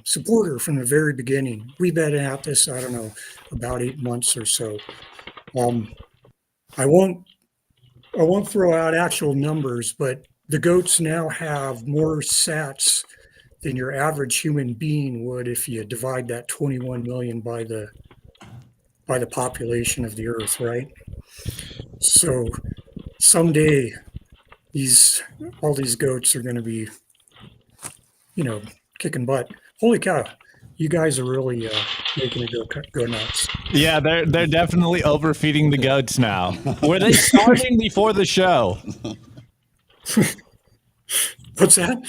supporter from the very beginning. We've been at this, I don't know, about 8 months or so. I won't throw out actual numbers, but the goats now have more sats than your average human being would if you divide that 21 million by the population of the earth, right? So someday all these goats are going to be, kicking butt. Holy cow, you guys are really making it go nuts. Yeah, they're definitely overfeeding the goats now. Were they starving before the show? What's that?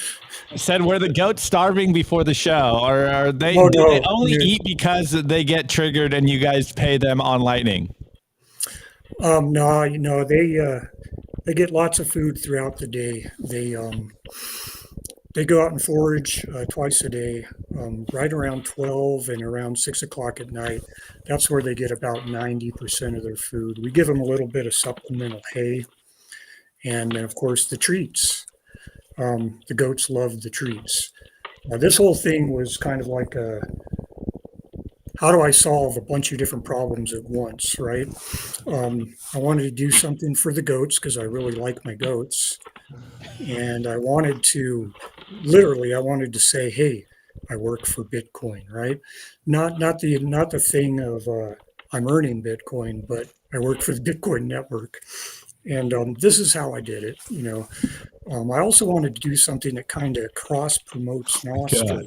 I said, were the goats starving before the show, or are they? Oh, do no, they only dude. eat because they get triggered and you guys pay them on Lightning? No, they get lots of food throughout the day. They go out and forage twice a day, right around 12 and around 6 o'clock at night. That's where they get about 90% of their food. We give them a little bit of supplemental hay, and then of course the treats. The goats love the treats. This whole thing was kind of like how do I solve a bunch of different problems at once, right? I wanted to do something for the goats because I really like my goats. And I wanted to say, hey, I work for Bitcoin, right? Not the thing of I'm earning Bitcoin, but I work for the Bitcoin network. And this is how I did it, I also wanted to do something that kind of cross promotes Nostr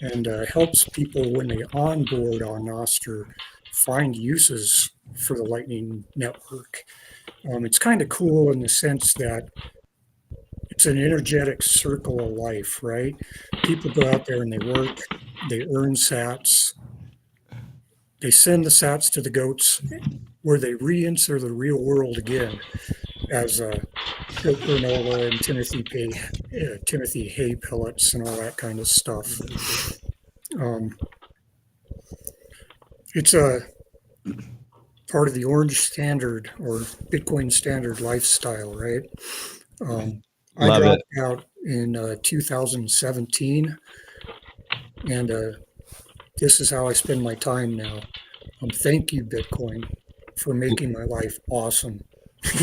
and helps people when they onboard on Nostr find uses for the Lightning Network. It's kind of cool in the sense that it's an energetic circle of life, right? People go out there and they work, they earn sats, they send the sats to the goats where they re-enter the real world again as goat granola and Timothy hay pellets and all that kind of stuff. It's a part of the Orange Standard or Bitcoin Standard lifestyle, right? I dropped out in 2017, and this is how I spend my time now. Thank you, Bitcoin, for making my life awesome.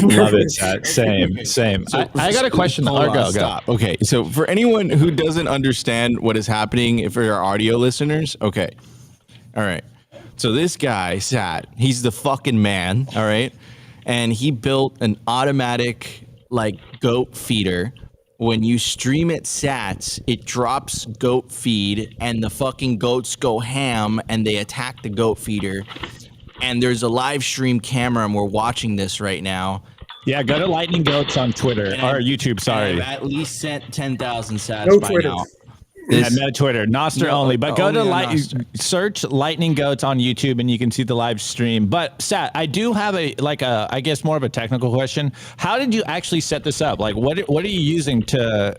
Love it, Sat. Same. So, I got a question. Stop. Okay, so for anyone who doesn't understand what is happening for our audio listeners, okay, all right. So this guy, Sat, he's the fucking man, all right, and he built an automatic goat feeder when you stream it sats, it drops goat feed and the fucking goats go ham and they attack the goat feeder. And there's a live stream camera and we're watching this right now. Yeah, go to Lightning Goats on Twitter or YouTube. Sorry, I've at least sent 10,000 sats No by Twitter. now. Yeah, no Twitter, Nostr only. But go only to on Nostr. search Lightning Goats on YouTube, and you can see the live stream. But Sat, I do have I guess more of a technical question. How did you actually set this up? Like, what are you using to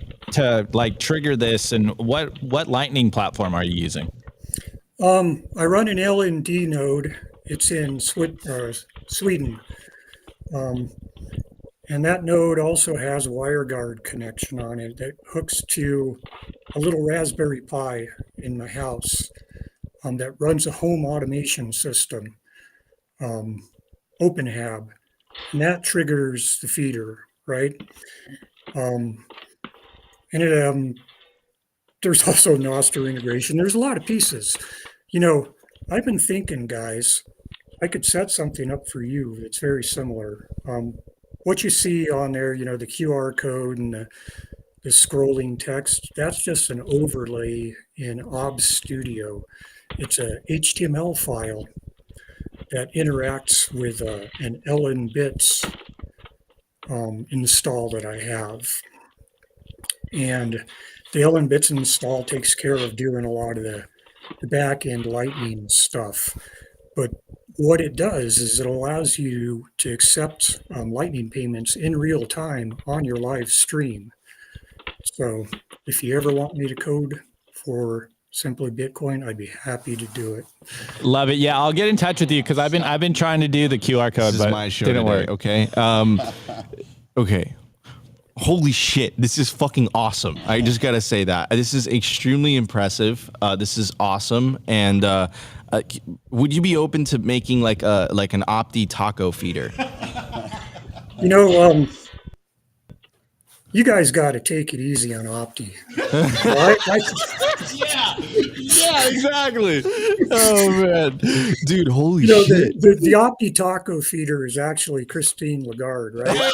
like trigger this, and what Lightning platform are you using? I run an LND node. It's in Sweden. And that node also has a WireGuard connection on it that hooks to a little Raspberry Pi in my house that runs a home automation system, OpenHab, and that triggers the feeder, right? And there's also Nostr integration. There's a lot of pieces. You know, I've been thinking, guys, I could set something up for you that's very similar. What you see on there, you know, the QR code and the scrolling text, that's just an overlay in OBS Studio. It's a HTML file that interacts with an LN bits install that I have. And the LN bits install takes care of doing a lot of the back end Lightning stuff. But what it does is it allows you to accept Lightning payments in real time on your live stream. So if you ever want me to code for Simply Bitcoin, I'd be happy to do it. Love it. Yeah, I'll get in touch with you because I've been trying to do the QR code, but my show didn't today, work. Okay. Okay. Holy shit, this is fucking awesome. I just gotta say that. This is extremely impressive. This is awesome. And would you be open to making like an Opti taco feeder? You know, you guys got to take it easy on Opti. Yeah, exactly. Oh man, dude, holy you know, shit. the Opti taco feeder is actually Christine Lagarde, right?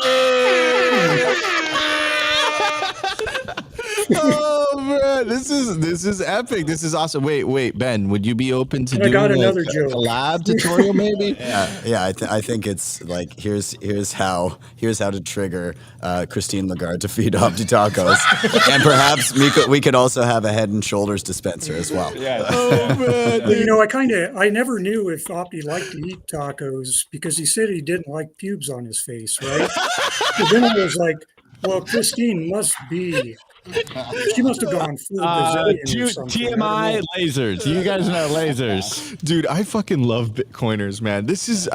Oh man, this is epic. This is awesome. Wait, Ben, would you be open to doing another a joke. lab tutorial maybe? Yeah. I think it's like here's how to trigger Christine Lagarde to feed Opti tacos, and perhaps we could also have a Head and Shoulders dispenser as well. Yeah. Oh man. You know, I never knew if Opti liked to eat tacos because he said he didn't like pubes on his face, right? So then I was like, well, Christine she must have gone full Brazilian or something. TMI lasers. You guys know lasers. Dude, I fucking love Bitcoiners, man. This is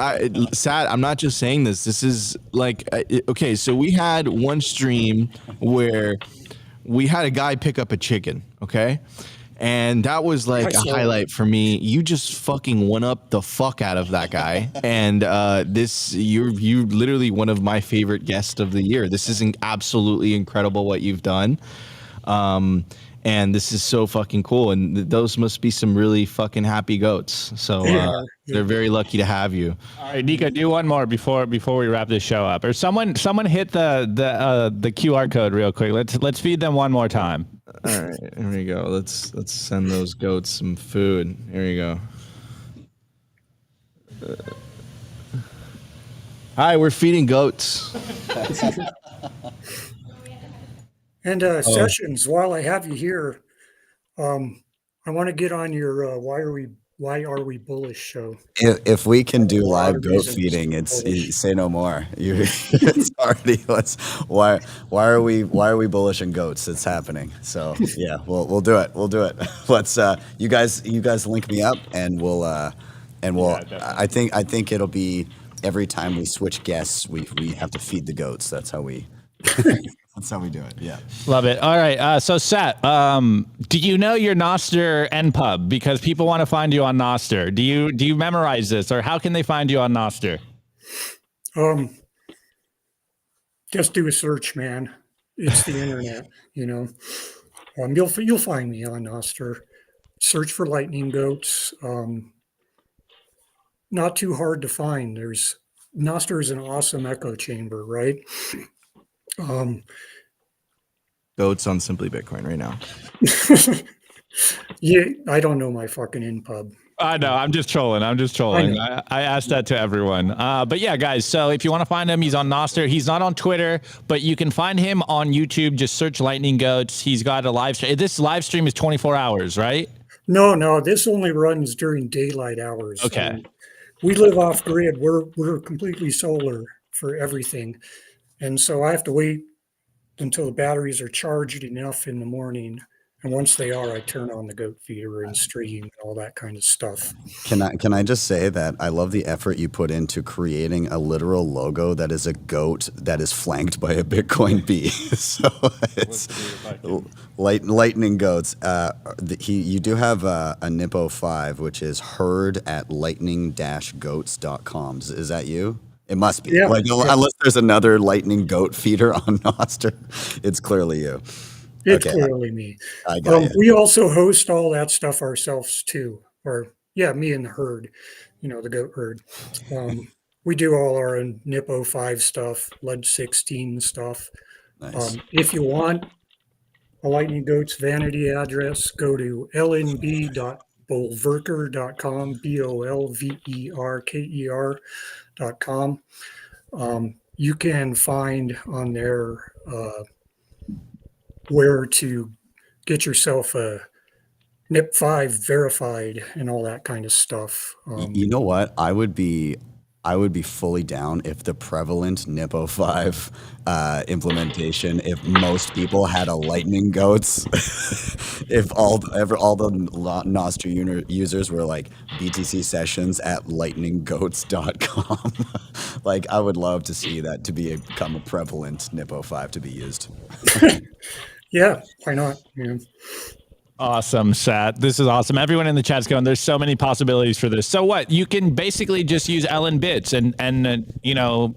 sad. I'm not just saying this. This is like, okay, so we had one stream where we had a guy pick up a chicken, okay? And that was like a highlight for me. You just fucking one up the fuck out of that guy. And you're literally one of my favorite guests of the year. This is absolutely incredible what you've done. And this is so fucking cool. And those must be some really fucking happy goats. So they're very lucky to have you. All right, Nico, do one more before we wrap this show up. Or someone hit the QR code real quick. Let's feed them one more time. All right, here we go. Let's send those goats some food. Here we go. Hi, we're feeding goats. And Sessions, while I have you here, I want to get on your why are we bullish show. If we can do live goat feeding, say no more. It's already why are we bullish in goats? It's happening. So yeah, we'll do it. We'll do it. Let's you guys link me up and we'll I think it'll be every time we switch guests, we have to feed the goats. That's how we That's how we do it. Yeah. Love it. All right. So Sat, do you know your Nostr NPub? Because people want to find you on Nostr. Do you memorize this, or how can they find you on Nostr? Just do a search, man. It's the internet, you know. You'll find me on Nostr. Search for Lightning Goats. Not too hard to find. Nostr is an awesome echo chamber, right? goats on Simply Bitcoin right now? Yeah, I don't know my fucking InPub. I know. I'm just trolling. I asked that to everyone. But yeah, guys. So if you want to find him, he's on Nostr. He's not on Twitter, but you can find him on YouTube. Just search Lightning Goats. He's got a live stream. This live stream is 24 hours, right? No, this only runs during daylight hours. Okay. We live off grid. We're completely solar for everything, and so I have to wait until the batteries are charged enough in the morning. And once they are, I turn on the goat feeder and stream and all that kind of stuff. Can I just say that I love the effort you put into creating a literal logo that is a goat that is flanked by a Bitcoin bee. So it's lightning goats. You do have a Nippo 5, which is heard at lightning-goats.com. Is that you? It must be. Yeah. Unless there's another lightning goat feeder on Nostr, it's clearly you. It's clearly me. I got you. We also host all that stuff ourselves too. Me and the herd, the goat herd. We do all our Nippo 5 stuff, LUD 16 stuff. Nice. If you want a Lightning Goats vanity address, go to lnb.bolverker.com, bolverker.com. You can find on there where to get yourself a NIP5 verified and all that kind of stuff. You know what? I would be fully down if the prevalent Nippo 5 implementation, if most people had a Lightning Goats, if all the Nostr users were like BTC sessions at lightninggoats.com. Like, I would love to see that to become a prevalent Nippo 5 to be used. Yeah, why not? Yeah. Awesome, Sat. This is awesome. Everyone in the chat's going, there's so many possibilities for this. So what? You can basically just use LN bits and MacGyver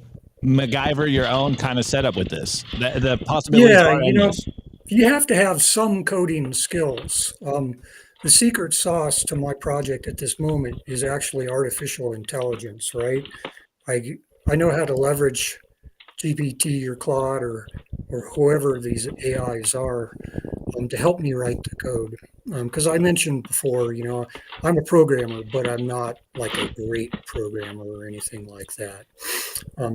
your own kind of setup with this. The possibilities are endless. You have to have some coding skills. The secret sauce to my project at this moment is actually artificial intelligence, right? I know how to leverage GPT or Claude or whoever these AIs are to help me write the code. Because I mentioned before, I'm a programmer, but I'm not like a great programmer or anything like that.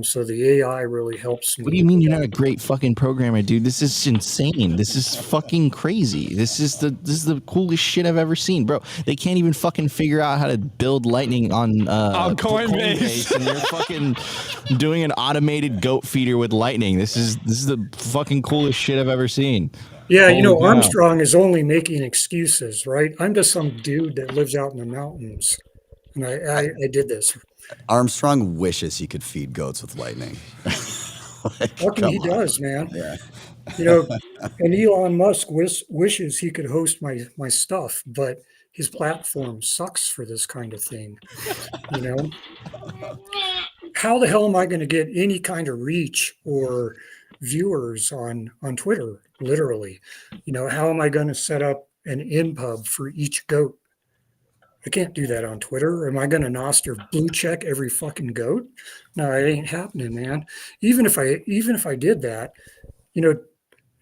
So the AI really helps me. What do you mean you're not a great fucking programmer, dude? This is insane. This is fucking crazy. This is the coolest shit I've ever seen, bro. They can't even fucking figure out how to build Lightning on Coinbase, and you're fucking doing an automated goat feeder with Lightning. This is the fucking coolest shit I've ever seen. Yeah, Armstrong is only making excuses, right? I'm just some dude that lives out in the mountains, and I did this. Armstrong wishes he could feed goats with Lightning. He does, man. Yeah. And Elon Musk wishes he could host my stuff, but his platform sucks for this kind of thing. How the hell am I going to get any kind of reach or viewers on Twitter? Literally, how am I going to set up an InPub for each goat? I can't do that on Twitter. Am I going to Nostr blue check every fucking goat? No, it ain't happening, man. Even if I did that,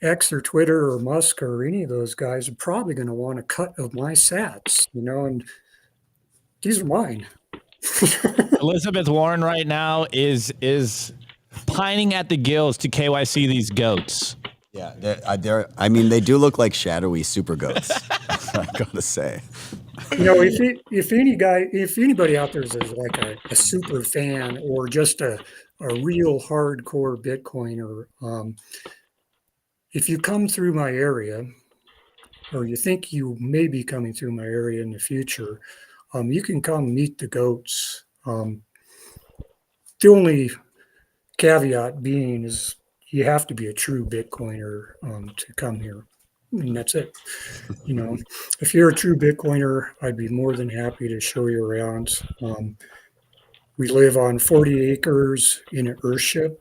X or Twitter or Musk or any of those guys are probably going to want a cut of my sats, and these are mine. Elizabeth Warren right now is pining at the gills to KYC these goats. Yeah, they do look like shadowy super goats. I gotta say. If anybody out there is like a super fan or just a real hardcore Bitcoiner, if you come through my area, or you think you may be coming through my area in the future, you can come meet the goats. The only caveat being is you have to be a true Bitcoiner to come here. And that's it. If you're a true Bitcoiner, I'd be more than happy to show you around. We live on 40 acres in an earthship.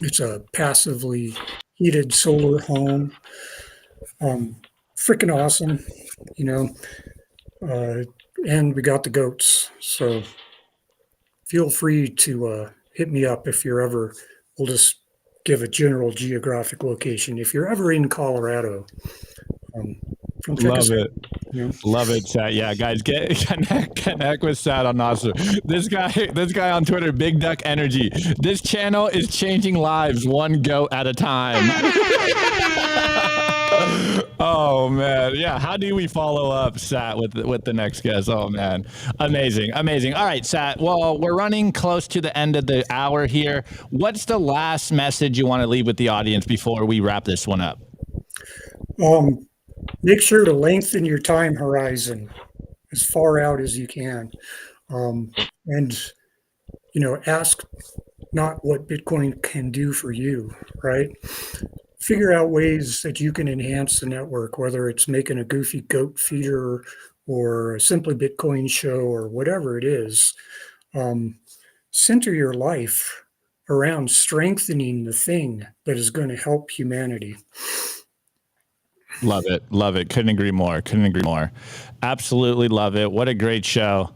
It's a passively heated solar home. Freaking awesome, and we got the goats. So feel free to hit me up if you're ever, we'll just give a general geographic location. If you're ever in Colorado, love it. Love it, Sat. Yeah, guys, connect with Sat on Nostr. This guy on Twitter, Big Duck Energy. This channel is changing lives one goat at a time. Oh man, yeah. How do we follow up, Sat, with the next guest? Oh man, amazing. All right, Sat. Well, we're running close to the end of the hour here. What's the last message you want to leave with the audience before we wrap this one up? Make sure to lengthen your time horizon as far out as you can, and ask not what Bitcoin can do for you, right? Figure out ways that you can enhance the network, whether it's making a goofy goat feeder or a Simply Bitcoin show or whatever it is. Center your life around strengthening the thing that is going to help humanity. Love it. Couldn't agree more. Absolutely love it. What a great show.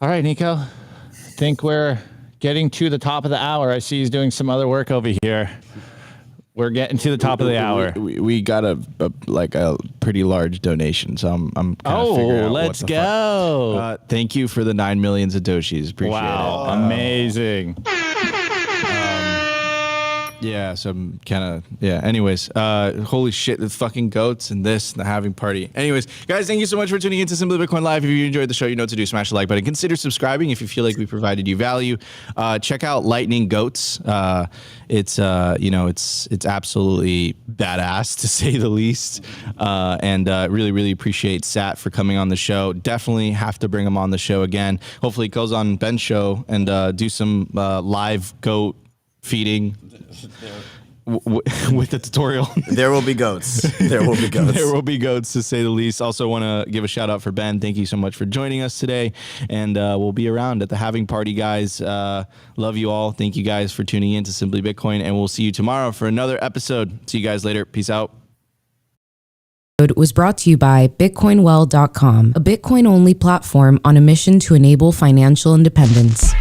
All right, Nico, I think we're getting to the top of the hour. I see he's doing some other work over here. We're getting to the top of the hour. We got a pretty large donation, so I'm kind of figuring out let's go. Thank you for the 9 million Satoshis. Appreciate it. Wow, amazing. Yeah, so I'm kind of, anyways, holy shit, the fucking goats and this and the halving party. Anyways, guys, thank you so much for tuning into Simply Bitcoin Live. If you enjoyed the show, you know what to do. Smash the like button. Consider subscribing if you feel like we provided you value. Check out Lightning Goats. It's absolutely badass, to say the least. And really, really appreciate Sat for coming on the show. Definitely have to bring him on the show again. Hopefully he goes on Ben's show and do some live goat feeding with the tutorial. There will be goats. There will be goats. There will be goats, to say the least. Also want to give a shout out for Ben. Thank you so much for joining us today. And we'll be around at the halving party, guys. Love you all. Thank you guys for tuning in to Simply Bitcoin. And we'll see you tomorrow for another episode. See you guys later. Peace out. Was brought to you by BitcoinWell.com, a Bitcoin-only platform on a mission to enable financial independence.